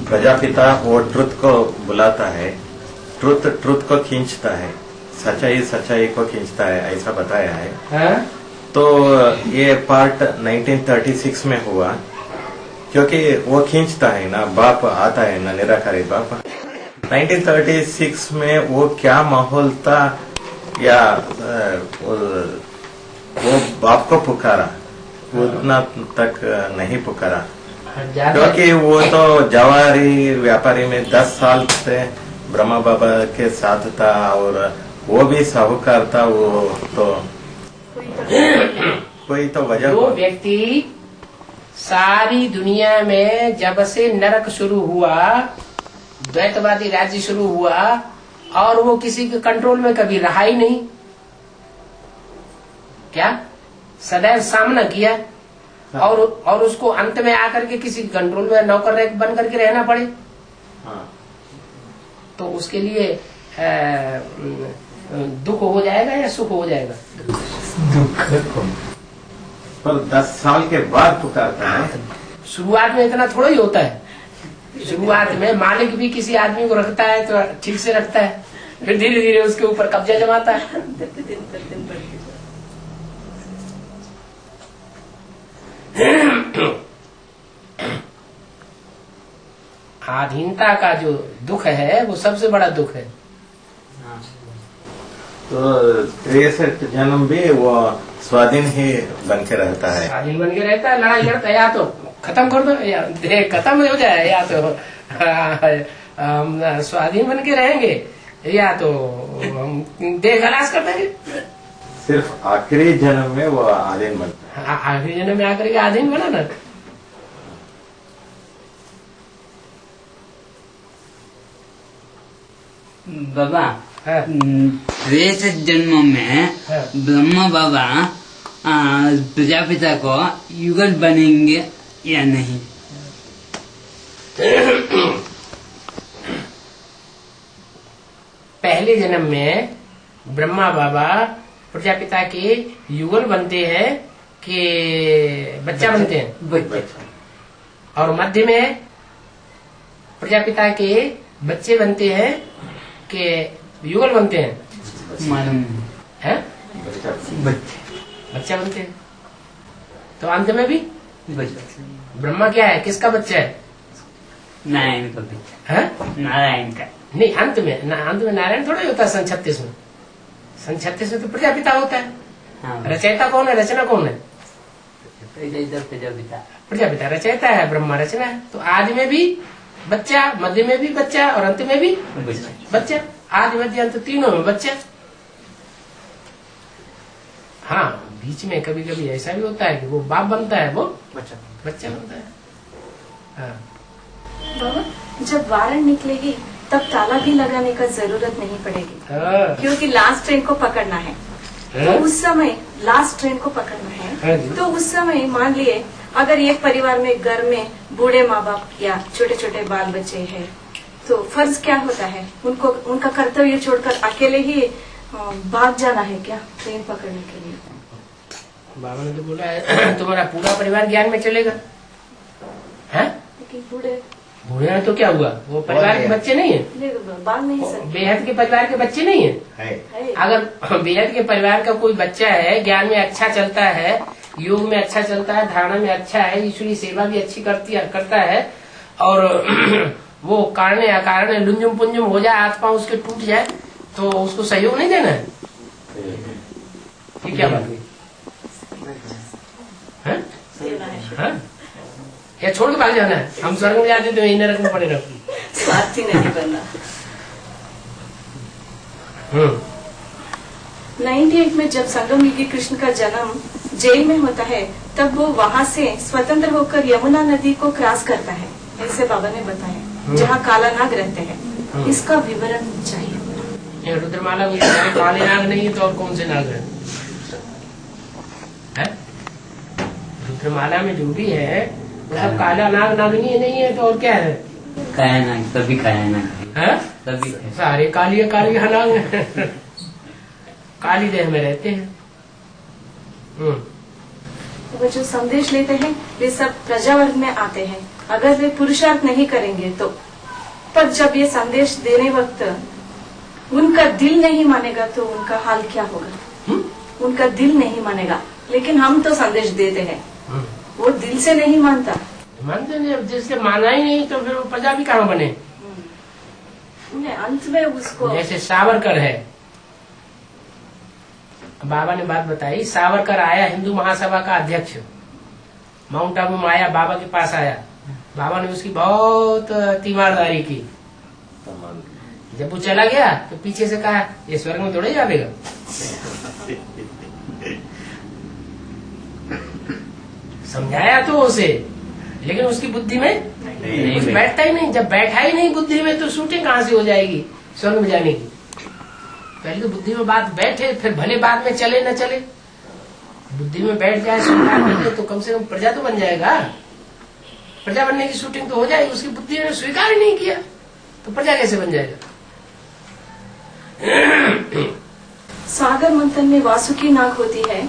प्रजापिता वो ट्रुथ को बुलाता है, ट्रुथ को खींचता है, सच्चाई को खींचता है, ऐसा बताया है। हाँ? तो ये पार्ट 1936 में हुआ, क्योंकि वो खींचता है ना, बाप आता है ना, निराकारी बाप। 1936 में वो क्या माहौल था, या वो बाप को पुकारा, उतना तक नहीं पुकारा, क्योंकि वो तो जवारी व्यापारी में 10 साल से ब्रह्मा बाबा के साथ था, और वो भी साहूकार था। वो तो कोई तो वजह, जो व्यक्ति सारी दुनिया में जब से नरक शुरू हुआ, द्वैतवादी राज्य शुरू हुआ, और वो किसी के कंट्रोल में कभी रहा ही नहीं, क्या सदैव सामना किया, और उसको अंत में आकर के किसी कंट्रोल में नौकर बन करके रहना पड़े। हाँ। तो उसके लिए दुख हो जाएगा या सुख हो जाएगा? पर 10 साल के बाद पुकारता है। शुरुआत में इतना थोड़ा ही होता है। शुरुआत में मालिक भी किसी आदमी को रखता है तो ठीक से रखता है, फिर धीरे धीरे उसके ऊपर कब्जा जमाता है। आधीनता का जो दुख है वो सबसे बड़ा दुख है। तो 63 जन्म भी वो स्वाधीन ही बन के रहता है, स्वाधीन बन के रहता है, लड़ाई लड़ता है, या तो खत्म कर दो या देह खत्म हो जाए, या तो स्वाधीन बन के रहेंगे, या तो देह खलास कर देंगे। सिर्फ आखिरी जन्म में वो आधीन बनता है। आखिरी जन्म में आकर के आधीन बना ना। बाबा, हाँ। 63 जन्मों में हाँ। ब्रह्मा बाबा प्रजापिता को युगल बनेंगे या नहीं? पहले जन्म में ब्रह्मा बाबा प्रजापिता के युगल बनते हैं कि बच्चा बनते हैं, और मध्य में प्रजापिता के बच्चे बनते हैं कि युगल बनते हैं? मालूम है बच्चे बच्चा बनते हैं। तो अंत में भी बच्चे ब्रह्मा क्या है, किसका बच्चा है? नारायण का बच्चा, है? नारायण का। नहीं, अंत में नारायण थोड़ा ही होता है। सन 36 में, सन 36 में तो प्रजापिता होता है। हाँ, रचयिता कौन है, रचना कौन है? प्रजापिता। प्रजापिता रचयिता है, ब्रह्मा रचना है। तो आदि में भी बच्चा, मध्य में भी बच्चा, और अंत में भी बच्चा। आदि मध्य अंत तीनों में बच्चा। हाँ, बीच में कभी कभी ऐसा भी होता है कि वो बाप बनता है, वो बच्चा बनता है। हाँ। बाबा, जब वारंट निकलेगी तब ताला भी लगाने का जरूरत नहीं पड़ेगी, हाँ। क्योंकि लास्ट ट्रेन को पकड़ना है। हाँ। तो उस समय लास्ट ट्रेन को पकड़ना हाँ है, जी। तो उस समय मान लिए अगर एक परिवार में घर में बूढ़े माँ बाप या छोटे छोटे बाल बच्चे हैं, तो फर्ज क्या होता है, उनको उनका कर्तव्य छोड़कर अकेले ही भाग जाना है क्या ट्रेन पकड़ने के लिए? बाबा ने तो बोला है तुम्हारा पूरा परिवार ज्ञान में चलेगा। है? लेकिन बूढ़े बूढ़े हैं तो क्या हुआ, वो परिवार के बच्चे नहीं है, बाल नहीं सर बेहद के परिवार के बच्चे नहीं है। है। अगर बेहद के परिवार का कोई बच्चा है, ज्ञान में अच्छा चलता है, योग में अच्छा चलता है, धारणा में अच्छा है, ईश्वरी सेवा भी अच्छी करता है, और वो कारण अकारण लुंजुम पुंजुम हो जाए, हाथ पांव उसके टूट जाए, तो उसको सहयोग नहीं देना है। ये क्या बात हुई? हैं? हैं? या छोड़ के भाग जाना है? हम स्वर्ग में जाते तो यही नरक में पड़े रहो। स्वार्थी नहीं बनना। 98 में जब संगम युगी कृष्ण का जन्म जेल में होता है, तब वो वहाँ से स्वतंत्र होकर यमुना नदी को क्रॉस करता है, ऐसे बाबा ने बताया, जहाँ काला नाग रहते हैं। इसका विवरण चाहिए। ये रुद्रमाला में काले नाग नहीं है तो और कौन से नाग है? रुद्रमाला में जो भी है वो सब काला नाग नागनी नहीं है तो और क्या है? काया नाग, सभी काया नाग है? सभी सारे काली नाग है। काली देह में रहते हैं। वो जो संदेश लेते हैं वे सब प्रजा वर्ग में आते हैं। अगर वे पुरुषार्थ नहीं करेंगे तो, पर जब ये संदेश देने वक्त उनका दिल नहीं मानेगा तो उनका हाल क्या होगा? उनका दिल नहीं मानेगा, लेकिन हम तो संदेश देते हैं, वो दिल से नहीं मानता। मानते नहीं, अब जिससे माना ही नहीं तो फिर वो प्रजा भी कहाँ बने? अंत में उसको जैसे सावरकर है, बाबा ने बात बताई। सावरकर आया हिंदू महासभा का अध्यक्ष, माउंट आबू में आया, बाबा के पास आया। बाबा ने उसकी बहुत तीमारदारी की। जब वो चला गया तो पीछे से कहा ये स्वर्ग में थोड़े जाएगा। समझाया तो उसे, लेकिन उसकी बुद्धि में कुछ बैठता ही नहीं। जब बैठा ही नहीं बुद्धि में तो शूटिंग कहाँ से हो जाएगी स्वर्ग में जाने की? पहले तो बुद्धि में बात बैठे, फिर भले बाद में चले न चले। बुद्धि में बैठ जाए स्वीकार कर ले तो कम से कम प्रजा तो बन जाएगा। प्रजा बनने की शूटिंग तो हो जाएगी। उसकी बुद्धि ने स्वीकार ही नहीं किया तो प्रजा कैसे बन जाएगा? सागर मंथन में वासुकी नाग होती है।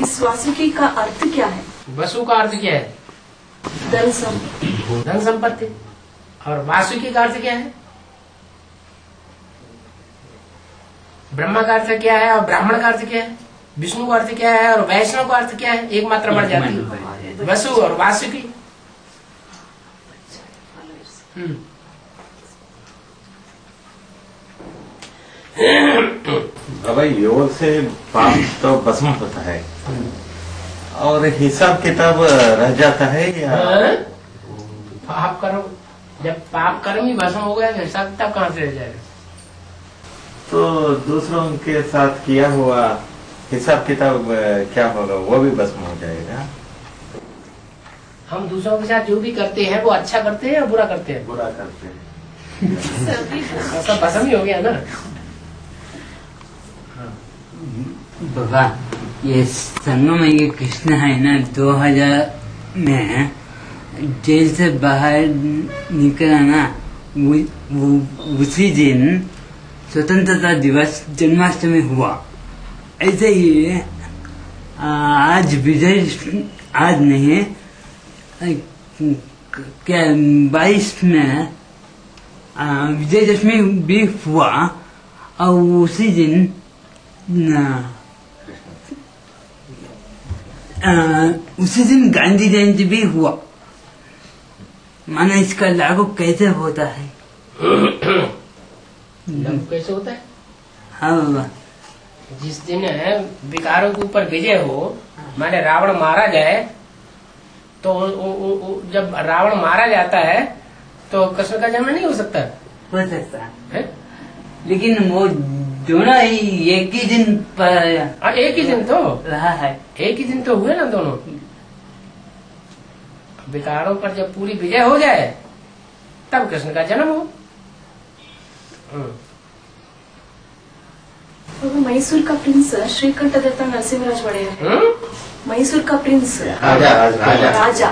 इस वासुकी का अर्थ क्या है? वसु का अर्थ क्या है? धन संपत्ति। और वासुकी का अर्थ क्या है? ब्रह्मा का अर्थ क्या है और ब्राह्मण का अर्थ क्या है? विष्णु का अर्थ क्या है और वैष्णव का अर्थ क्या है? एक मात्रा बढ़ जाती है, वसु और वासुकी। बाबा योग से पाप तो भस्म होता है और हिसाब किताब रह जाता है या? पाप कर्म, जब पाप कर्म ही भस्म हो गया तो हिसाब किताब कहाँ से रह जाएगा? तो दूसरों के साथ किया हुआ हिसाब किताब क्या होगा? वो भी भस्म हो जाएगा। हम दूसरों के साथ जो भी करते हैं वो अच्छा करते हैं या बुरा करते हैं? बुरा करते हैं। सब भस्म ही हो गया ना। बाबा ये संगम में ये कृष्ण है ना, 2000 में जेल से बाहर निकला ना, उसी दिन स्वतंत्रता दिवस जन्माष्टमी हुआ। ऐसे ही आज आज नहीं क्या 22 में विजयदशमी भी हुआ और उसी दिन गांधी जयंती भी हुआ। माना इसका लागू कैसे होता है? लागू कैसे होता है? हाँ बाबा, जिस दिन विकारों के ऊपर विजय हो, माने रावण मारा जाए, तो जब रावण मारा जाता है तो कृष्ण का जन्म नहीं हो सकता? हो सकता है, लेकिन वो दोनों ही एक ही दिन पर एक ही दिन तो रहा है। एक ही दिन तो हुए ना दोनों। विकारों पर जब पूरी विजय हो जाए तब कृष्ण का जन्म हो। मैसूर का प्रिंस श्रीकंठदत्त नरसिंहराज वड़ेयर है। मैसूर का प्रिंस राजा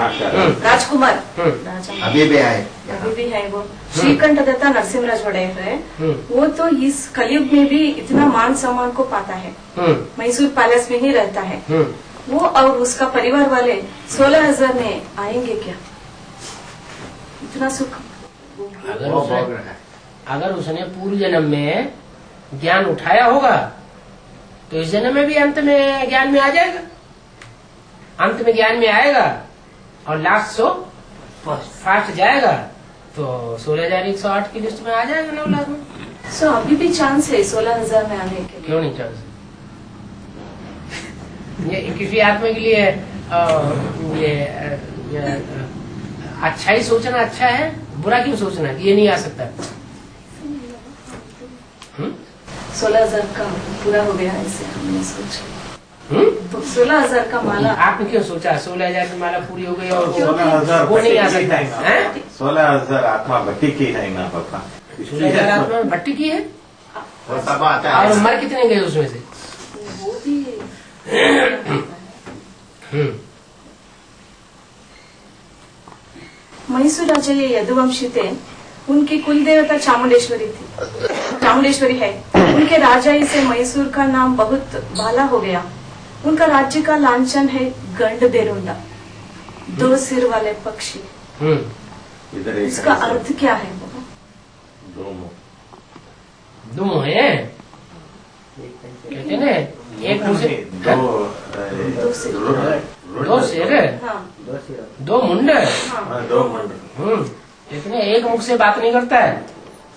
राजकुमार राजा अभी भी है, अभी भी है वो श्रीकंठदत्त नरसिंहराज वड़ेयर है। वो तो इस कलयुग में भी इतना मान सम्मान को पाता है। मैसूर पैलेस में ही रहता है वो, और उसका परिवार वाले 16,000 में आएंगे क्या? इतना सुख। अगर उसने पूर्व जन्म में ज्ञान उठाया होगा तो इस जन्म में भी अंत में ज्ञान में आ जाएगा। अंत में ज्ञान में आएगा और लास्ट फास्ट जाएगा तो 16,108 की लिस्ट में आ जाएगा 9 लाख में। सो अभी भी चांस है 16,000 में आने के लिए। क्यों नहीं चांस? ये किसी आत्मा के लिए ये अच्छा ही सोचना अच्छा है, बुरा क्यों सोचना कि ये नहीं आ सकता? 16,000 का पूरा हो गया ऐसे हमने सोचा। तो 16,000 का माला आपने क्यों सोचा 16,000 की माला पूरी हो गई और 16,000 वो नहीं आ सकता है? 16,000 आत्मा भट्टी की है ना पापा। 16,000 आत्मा भट्टी की है। वो सब आता और है। मर कितने गए उसमें से? वो भी मैसूर राजा ये यदुवंशी थे, उनकी कुल देवता चामुंडेश्वरी थी, चामुंडेश्वरी है। उनके राजाई से मैसूर का नाम बहुत भाला हो गया। उनका राज्य का लांछन है गंड बेरुंडा, 2 सिर वाले पक्षी। इधर एक इसका अर्थ क्या है? दो मुंह। दो मुंह है कहते ना, एक मुंह से दो सिर। दो सिर, हाँ, दो मुंड। हाँ, दो मुंड। कहते ना एक मुख से बात नहीं करता है,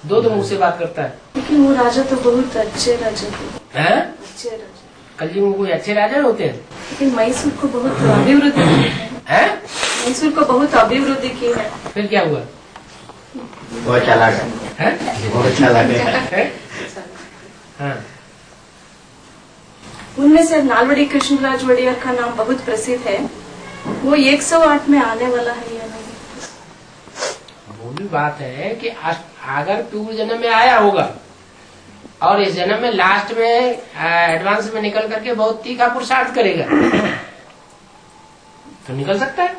दो मुख से बात करता है। लेकिन वो राजा तो बहुत अच्छे राजा थे, हैं? अच्छे राजा। कलयुग में कोई अच्छे राजा होते हैं? लेकिन मैसूर को बहुत अभिवृद्धि की है, हैं? मैसूर को बहुत अभिवृद्धि की है। फिर क्या हुआ? वो चला गया, हैं? वो चला गया। हैं? हाँ। उनमें से नालवड़ी कृष्णराज वड़ियर का नाम बहुत प्रसिद्ध है। वो 108 में आने वाला है या नहीं? वो भी बात है कि अगर पूर्व जन्म में आया होगा और इस जन्म में लास्ट में एडवांस में निकल करके बहुत तीखा पुरुषार्थ करेगा तो निकल सकता है।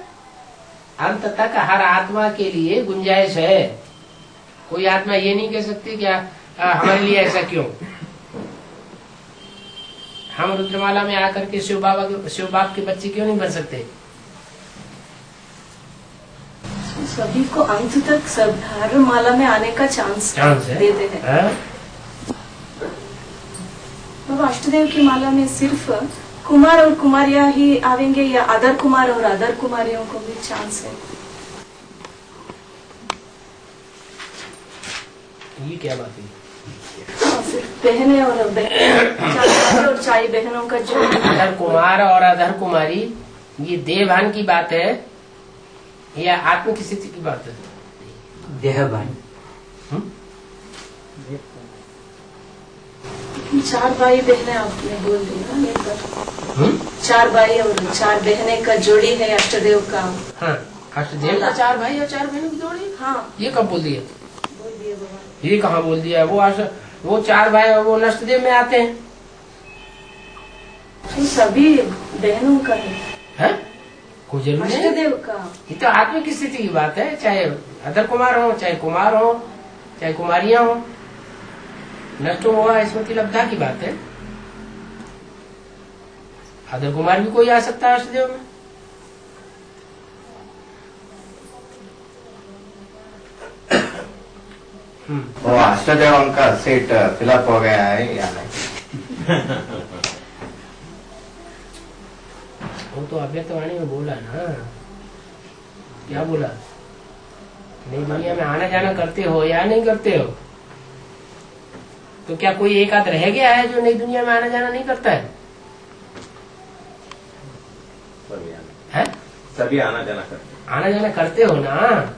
अंत तक हर आत्मा के लिए गुंजाइश है। कोई आत्मा ये नहीं कह सकती क्या हमारे लिए ऐसा क्यों। हम रुद्रमाला में आकर के शिव बाप के बच्चे क्यों नहीं बन सकते? सभी को अंत तक सब माला में आने का चांस है देते हैं। हाँ? बाबा अष्टदेव की माला में सिर्फ कुमार और कुमारियां ही आवेंगे या अदर कुमार और अदर कुमारियों को भी चांस है? ये क्या बात है? सिर्फ बहनें और चाई बहनों का जो अधर कुमार और अधर कुमारी, ये देवभान की बात है या आत्म की स्थिति की बात है? देहभान। 4 भाई बहनें आपने बोल दी ना एक बार। 4 भाई और 4 बहनें का जोड़ी है अष्टदेव का। हाँ, अष्टदेव का 4 भाई और 4 बहनों की जोड़ी। हाँ, ये कब बोल दिया? बोल दिए बाबा। ये कहाँ बोल दिया? वो 4 भाई और वो नष्टदेव में आते हैं। तो सभी बहनों का है, कोई जरूरी नहीं। अष्टदेव का। ये तो आत्म की स्थिति की बात है, चाहे अधर कुमार हो, चाहे कुमार हो, चाहे कुमारियां हो। नष्ट हुआ स्मृति लब्धा की बात है। अधर कुमार भी कोई आ सकता है अष्टदेव में। वो अष्टदेव का सीट फिलअप हो गया है या नहीं? वो तो अव्यक्तवाणी में बोला ना। क्या बोला? नई दुनिया में आना जाना करते हो या नहीं करते हो? तो क्या कोई एक आध रह गया है जो नई दुनिया में आना जाना नहीं करता है? सभी आना जाना करते। आना जाना करते हो ना।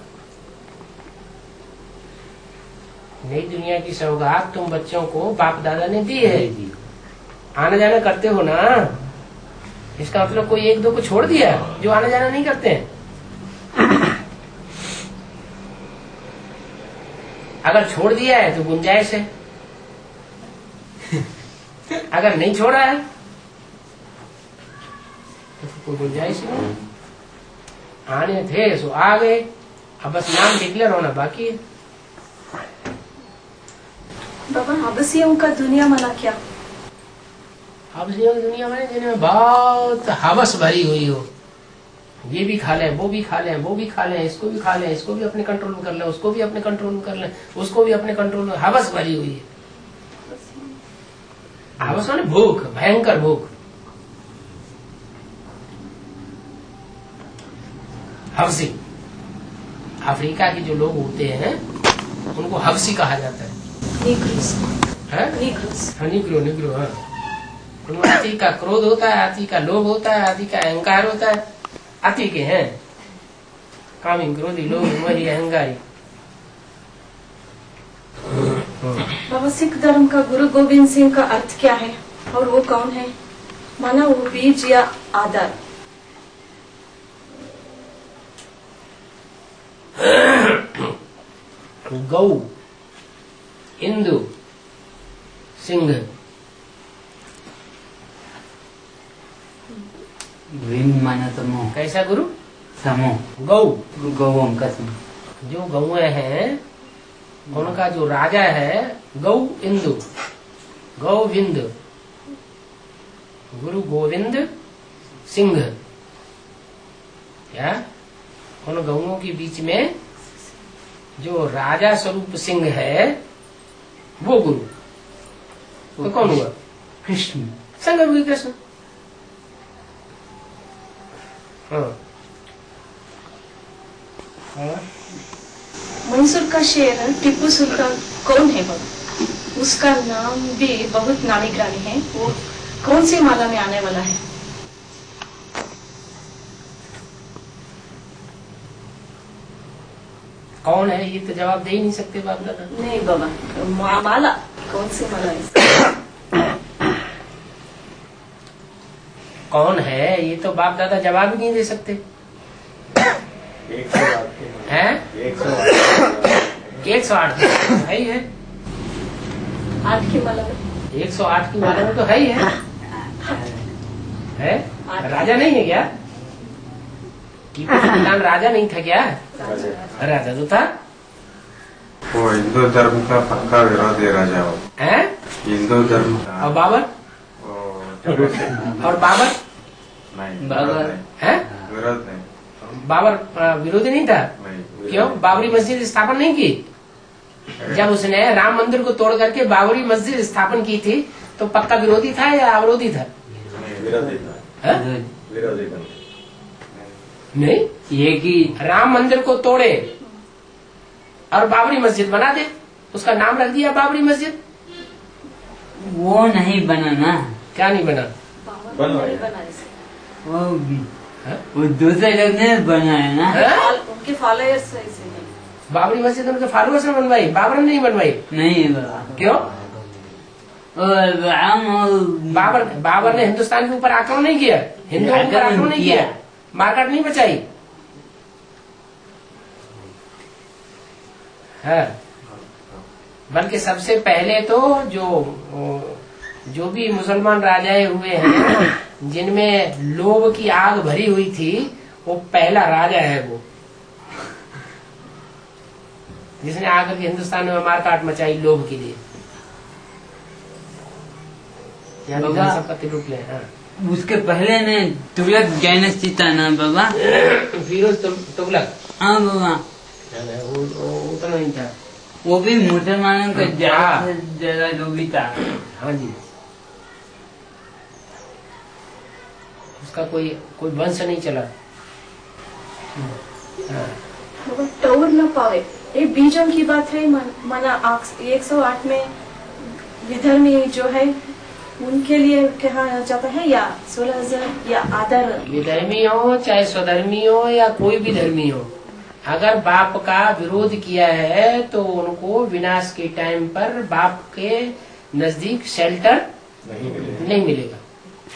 नई दुनिया की सौगात तुम बच्चों को बाप दादा ने दी है। आना जाना करते हो ना। इसका मतलब कोई 1-2 को छोड़ दिया जो आना जाना नहीं करते हैं। अगर छोड़ दिया है तो गुंजाइश है, अगर नहीं छोड़ा है तो कोई गुंजाइश नहीं। आने थे सो आ गए, अब बस नाम डिक्लेयर होना बाकी है। बाबा हबसियों का दुनिया मना क्या? हबसियों की दुनिया में जिनमें बहुत हवस भरी हुई हो, ये भी खा लें, वो भी खा लें, वो भी खा लें, इसको भी खा लें, इसको भी अपने कंट्रोल में कर लें, उसको भी अपने कंट्रोल में कर लें, उसको भी अपने कंट्रोल में, हवस भरी हुई है। हवस माने भूख, भयंकर भूख। हवसी, अफ्रीका के जो लोग होते हैं उनको हवसी कहा जाता है। निग्रो। हाँ, उनमें अति का क्रोध होता है, अति का लोभ होता है, अति का अहंकार होता है। अति के हैं कामी, क्रोधी, लोभ, मोही, अहंकारी। बाबा सिख धर्म का गुरु गोविंद सिंह का अर्थ क्या है और वो कौन है? माना वो बीज या आधार? गौ, इंदु, सिंह। विंग माना तो मुंह, कैसा गुरु? समूह, गौ। गौओं का समूह। जो गौएं हैं उनका जो राजा है गौ इंदु, गोविंद, गुरु गोविंद सिंह। क्या उन गौओं के बीच में जो राजा स्वरूप सिंह है वो गुरु। तो कौन हुआ? कृष्ण। संग हुई कृष्ण। हाँ। मंसूर का शेर टीपू सुल्तान कौन है बाबा? उसका नाम भी बहुत नामी ग्रामी है। वो कौन सी माला में आने वाला है? कौन है ये तो जवाब दे ही नहीं सकते बाप दादा। नहीं बाबा, माला कौन सी माला है? कौन है ये तो बाप दादा जवाब ही नहीं दे सकते। 108 हैं? 108 है ही है। 8 की माला में 108 की माला में तो है ही है? राजा नहीं है क्या? टीपू सुल्तान राजा नहीं था क्या? राजा तो था। वो हिंदू धर्म का पक्का विरोधी राजा हो। हैं? हिंदू धर्म का और बाबर? और बाबर नहीं, बाबर है? विरोध नहीं। बाबर विरोधी नहीं था। नहीं, क्यों? बाबरी मस्जिद स्थापन नहीं की। जब उसने राम मंदिर को तोड़ करके बाबरी मस्जिद स्थापन की थी तो पक्का विरोधी था या अविरोधी था? विरोधी था। है? विरोधी था। नहीं, ये कि राम मंदिर को तोड़े और बाबरी मस्जिद बना दे, उसका नाम रख दिया बाबरी मस्जिद। वो नहीं बना ना, क्या नहीं बना? बनवाया। बना इसे। वो दूसरे लोग ने बनाया ना। है? उनके फॉलोअर्स ऐसे हैं। बाबरी मस्जिद उनके फॉलोअर्स ने बनवाई, बाबर ने नहीं बनवाई। नहीं बाबा, क्यों? और राम और बाबर ने हिंदुस्तान के ऊपर आक्रमण नहीं किया, हिंदुओं के ऊपर आक्रमण नहीं किया, मार्केट नहीं बचाई है। बल्कि सबसे पहले तो जो भी मुसलमान राजाएं हुए हैं जिनमें लोभ की आग भरी हुई थी, वो पहला राजा है वो, जिसने आकर के हिंदुस्तान में मारकाट मचाई लोभ के लिए। बाबा, संपत्ति लूट ले। हाँ। उसके पहले ने तुगलक डायनेस्टी था ना बाबा। फिरोज तुगलक। हाँ बाबा, वो तो नहीं था। वो भी मुसलमानों का ज्यादा लोभी था। हाँ जी, उसका कोई वंश नहीं चला। हाँ। टोर न पावे, ये बीजों की बात है। माना 108 में विधर्मी जो है उनके लिए कहा जाता है, या 16,000 या आदर। विधर्मी हो चाहे स्वधर्मी हो या कोई भी धर्मी हो, अगर बाप का विरोध किया है तो उनको विनाश के टाइम पर बाप के नजदीक शेल्टर नहीं मिलेगा।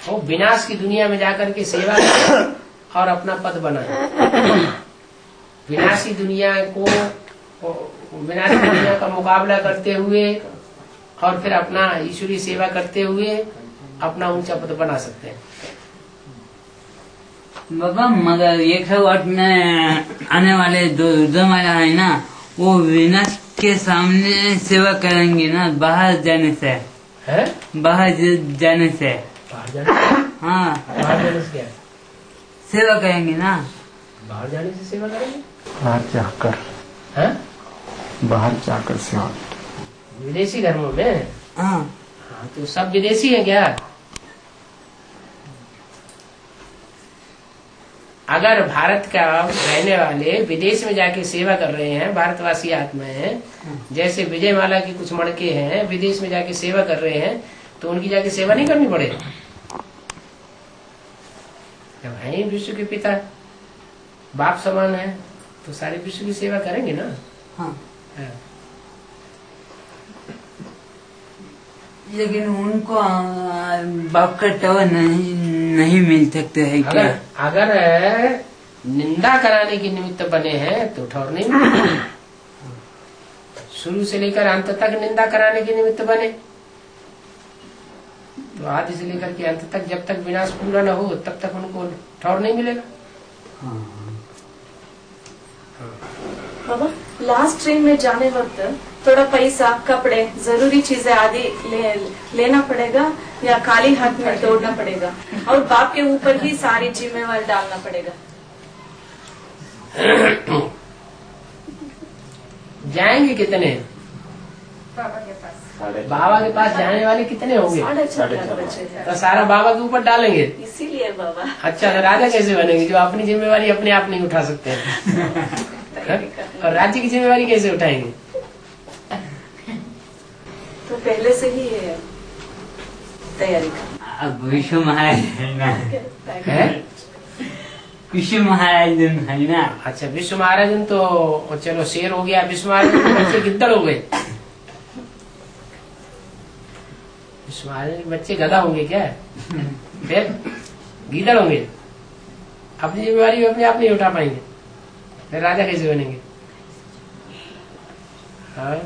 वो विनाश की दुनिया में जाकर के सेवा करे और अपना पद बनाए। विनाशी दुनिया का मुकाबला करते हुए और फिर अपना ईश्वरीय सेवा करते हुए अपना ऊंचा पद बना सकते हैं। बाबा मगर 108 में आने वाले दो माला है ना, वो विनाश के सामने सेवा करेंगे ना, बाहर जाने से। है? बाहर जाने से। बाहर जाने से? हाँ, बाहर जाने से क्या? सेवा करेंगे ना। बाहर जाने से सेवा करेंगे? बाहर जाकर, है? बाहर जाकर सेवा। विदेशी धर्मों में? हाँ, हाँ, तो सब विदेशी हैं क्या? अगर भारत का रहने वाले विदेश में जाके सेवा कर रहे हैं, भारतवासी आत्माएं हैं, जैसे विजय माला की कुछ मड़के हैं विदेश में जाके सेवा कर रहे हैं, तो उनकी जाके सेवा नहीं करनी पड़ेगी? जब है विश्व के पिता, बाप समान है, तो सारे विश्व की सेवा करेंगे ना। हाँ। हाँ। लेकिन उनको बाप का टावर नहीं मिल सकते है क्या? अगर निंदा कराने के निमित्त बने हैं तो ठौर नहीं मिलेगा। शुरू से लेकर अंत तक निंदा कराने के निमित्त बने तो आदि से लेकर के अंत तक जब तक विनाश पूरा न हो तब तक उनको ठौर नहीं मिलेगा। बाबा लास्ट ट्रेन में जाने वक्त थोड़ा पैसा, कपड़े, जरूरी चीजें आदि लेना पड़ेगा या खाली हाथ में दौड़ना पड़ेगा और बाप के ऊपर ही सारी जिम्मेवारी डालना पड़ेगा? जाएंगे कितने? बाबा के पास जाने वाले कितने होंगे? 4.5 बच्चे हैं। तो सारा बाबा के ऊपर डालेंगे। इसीलिए बाबा। अच्छा, तो राजा कैसे बनेंगे जो अपनी जिम्मेवारी अपने आप नहीं उठा सकते हैं? और राज्य की जिम्मेवारी कैसे उठाएंगे? तो पहले से ही तैयारी कर। अब विश्व महाराज है? विश्व महाराज है ना। अच्छा, विश्व महाराजन तो चलो शेर हो गया, विश्व महाराजन के बच्चे गिद्दड़ हो गए। विश्व महाराजन के बच्चे गधा होंगे क्या? फिर गीदड़ होंगे। अपनी जिम्मेवारी अपने आप नहीं उठा पाएंगे, फिर राजा कैसे बनेंगे? हाँ?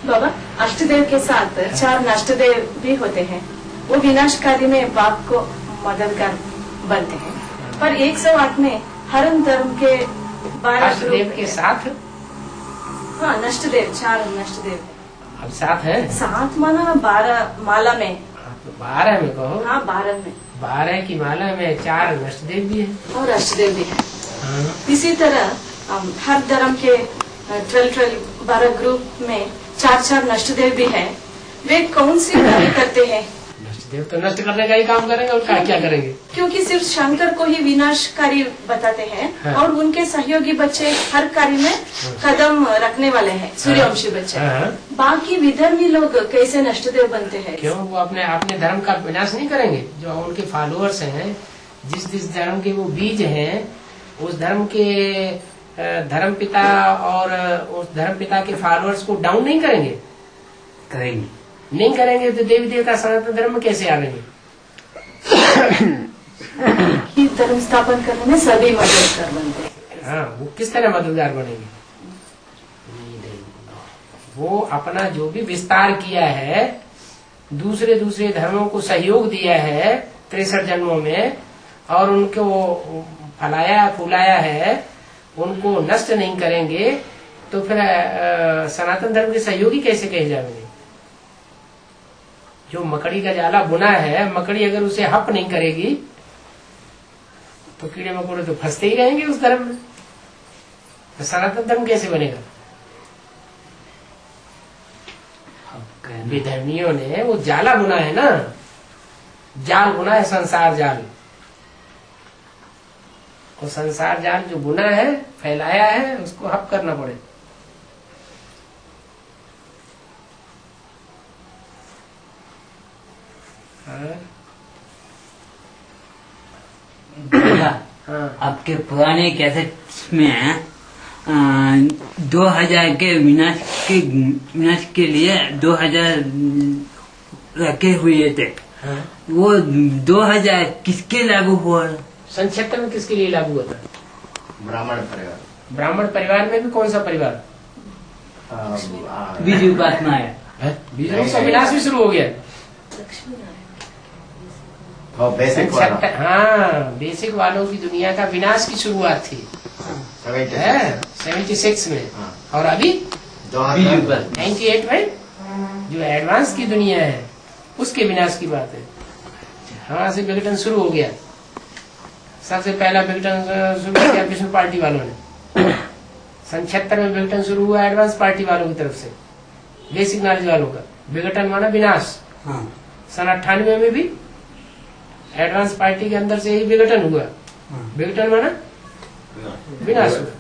बाबा अष्टदेव के साथ 4 नष्टदेव भी होते हैं। वो विनाशकारी में बाप को मददगार बनते हैं, पर 108 में हरम धर्म के 12 अष्टदेव के साथ। हाँ, नष्टदेव 4 नष्टदेव अब साथ है? 7 माना 12 माला में। 12 में कहो। हाँ 12 में। 12 की माला में 4 नष्टदेव भी है और अष्टदेव भी है। हाँ। इसी तरह हर धर्म के 12 ग्रुप में 4 नष्टदेव भी है। वे कौन सी कार्य करते हैं? नष्टदेव तो नष्ट करने का ही काम करेंगे और क्या करेंगे? क्योंकि सिर्फ शंकर को ही विनाशकारी बताते हैं। हाँ। और उनके सहयोगी बच्चे हर कार्य में कदम रखने वाले हैं, सूर्यवंशी बच्चे। हाँ। बाकी विधर्मी लोग कैसे नष्टदेव बनते हैं? क्यों? वो अपने धर्म का विनाश नहीं करेंगे। जो उनके फॉलोअर्स हैं, जिस धर्म के वो बीज हैं, उस धर्म के धर्म पिता और उस धर्म पिता के फॉलोअर्स को डाउन नहीं करेंगे। नहीं करेंगे तो देवी देवता सनातन धर्म में कैसे आवेंगे? धर्म स्थापन करने में सभी मददगार बनते हैं। हाँ, वो किस तरह मददगार बनेंगे? वो अपना जो भी विस्तार किया है, दूसरे धर्मों को सहयोग दिया है 63 जन्मों में, और उनको फलाया फुलाया है, उनको नष्ट नहीं करेंगे तो फिर सनातन धर्म के सहयोगी कैसे कहे जाएंगे? जो मकड़ी का जाला बुना है, मकड़ी अगर उसे हप नहीं करेगी तो कीड़े मकोड़े तो फंसते ही रहेंगे उस धर्म में। तो सनातन धर्म कैसे बनेगा? विधर्मियों ने वो जाला बुना है ना, जाल बुना है, संसार जाल। वो संसार जाल जो बुना है, फैलाया है, उसको हप करना पड़े। हाँ। आपके पुराने कैसेट में 2000 के विनाश के लिए 2000 रखे हुए थे। हाँ। वो 2000 किसके लागू हुआ? संक्षेत्र में किसके लिए लागू होता है? ब्राह्मण परिवार। ब्राह्मण परिवार में भी कौन सा परिवार? बीज उपासना है। बीज का विनाश भी शुरू हो गया। बेसिक वाला। हाँ, बेसिक वालों की दुनिया का विनाश की शुरुआत थी 76 में। हाँ। और अभी 98 में जो एडवांस की दुनिया है उसके विनाश की बात है। वहां से विघटन शुरू हो गया। सबसे पहला विघटन शुरू किया विष्णु पार्टी वालों ने। 76 में विघटन शुरू हुआ एडवांस पार्टी वालों की तरफ से, बेसिक नॉलेज वालों का। विघटन माना विनाश। सन 98 में भी एडवांस पार्टी के अंदर से ही विघटन हुआ। विघटन माना विनाश हुआ।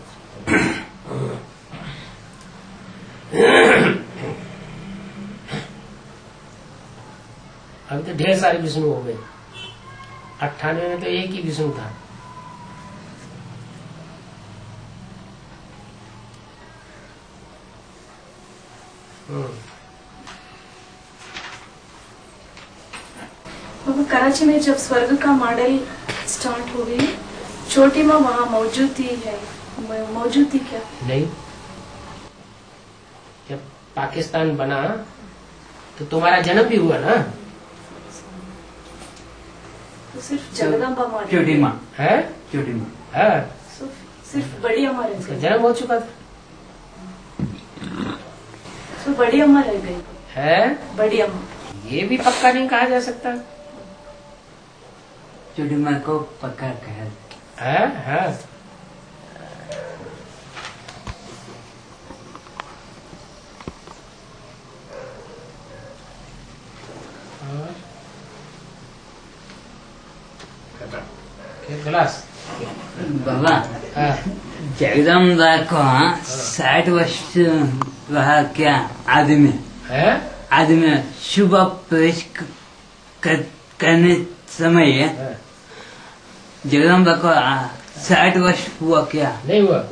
अब तो ढेर सारे विष्णु हो गए। 98 में तो एक ही विष्णु था। कराची में जब स्वर्ग का मॉडल स्टार्ट हो गई, छोटी माँ वहाँ मौजूद थी क्या? नहीं। जब पाकिस्तान बना तो तुम्हारा जन्म भी हुआ ना। तो सिर्फ जगदम्बा माँ रह छोटी गई। माँ है छोटी माँ हाँ, तो सिर्फ बड़ी अम्मा रह उसका गई। जन्म हो चुका था तो बड़ी अम्मा रह गई। है। बड़ी अम्मा ये भी पक्का नहीं कहा जा सकता छोटी माँ को पक्का कहा। है। हाँ, गिलास बाबा हाँ, जगदम्बा को 60 वर्ष रहा क्या आदमी है। आदमी सुबह प्रवेश करने समय हाँ, जगदम्बा को 60 वर्ष हुआ क्या? नहीं हुआ।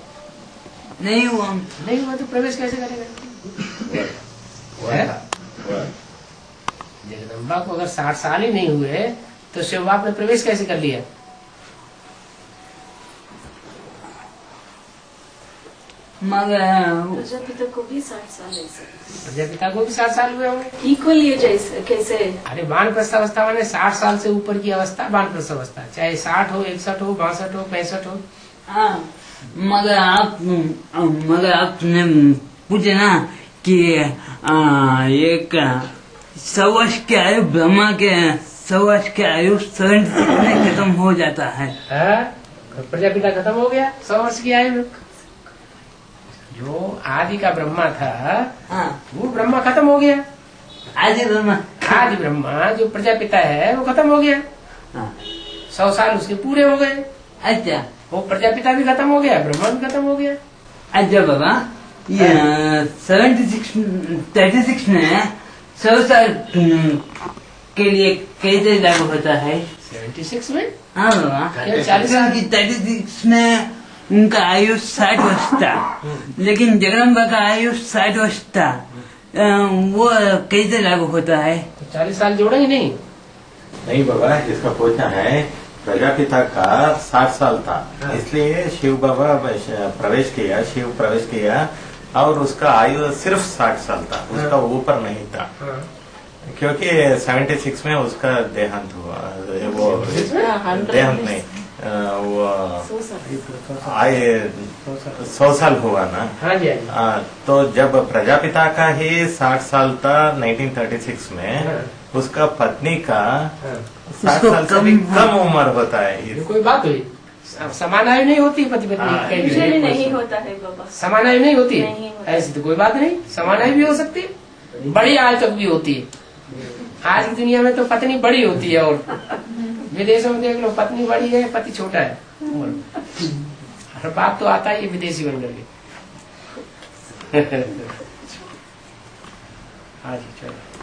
नहीं हुआ। नहीं हुआ तो प्रवेश कैसे करेगा? है? जगदम्बा को अगर 60 साल ही नहीं हुए तो शिव बाप ने प्रवेश कैसे कर लिया? मगर प्रजापिता को भी 60 साल ऐसे प्रजापिता को भी 60 साल हुए होंगे। इक्वल एज ऐसे कैसे? अरे वानप्रस्थ अवस्था माने 60 साल से ऊपर की अवस्था वानप्रस्थ अवस्था, चाहे 60 हो, 61 हो, 62 हो, 65 हो। हाँ, मगर आपने पूछे ना कि एक 100 वर्ष की आयु ब्रह्मा के 100 वर्ष की आयु 70 में खत्म हो जाता है। प्रजापिता खत्म हो गया 100 वर्ष की आयु में। जो आदि का ब्रह्मा था हाँ, वो ब्रह्मा खत्म हो गया। आदि ब्रह्मा आदि ब्रह्मा जो प्रजापिता है वो खत्म हो गया। हाँ, 100 साल उसके पूरे हो गए। अच्छा वो प्रजापिता भी खत्म हो गया, ब्रह्मा भी खत्म हो गया। अच्छा बाबा, ये 36 में 100 साल के लिए कैसे लागू होता है? 76 में हाँ बाबा, क्या 40 साल? 36 में उनका आयु 60 वर्ष था, लेकिन जगदम्बा का आयु 60 वर्ष था। वो कैसे लागू होता है? 40 साल जोड़ा ही नहीं। नहीं बाबा, इसका पूछना है प्रजापिता का 60 साल था, इसलिए शिव बाबा प्रवेश किया, शिव प्रवेश किया और उसका आयु सिर्फ 60 साल था, उसका ऊपर नहीं था। क्योंकि 76 में उसका देहांत हुआ। वो देहांत नहीं, वो 100 साल हुआ ना। हाँ जी, हाँ जी। तो जब प्रजापिता का ही 60 साल था 1936 में, उसका पत्नी का 60 साल से भी कम उम्र होता है। ये कोई बात हुई? समान आयु नहीं होती पति पत्नी यूजुअली की। नहीं होता है बाबा। समान आयु नहीं होती? नहीं होता। ऐसी तो कोई बात नहीं, समान आयु भी हो सकती है, बड़ी आयु तक भी होती है। आज की दुनिया में तो पत्नी बड़ी होती है और विदेशों में देख लो पत्नी बड़ी है, पति छोटा है। हर बात तो आता ही है विदेशी बन करके। हाँ जी, चलो।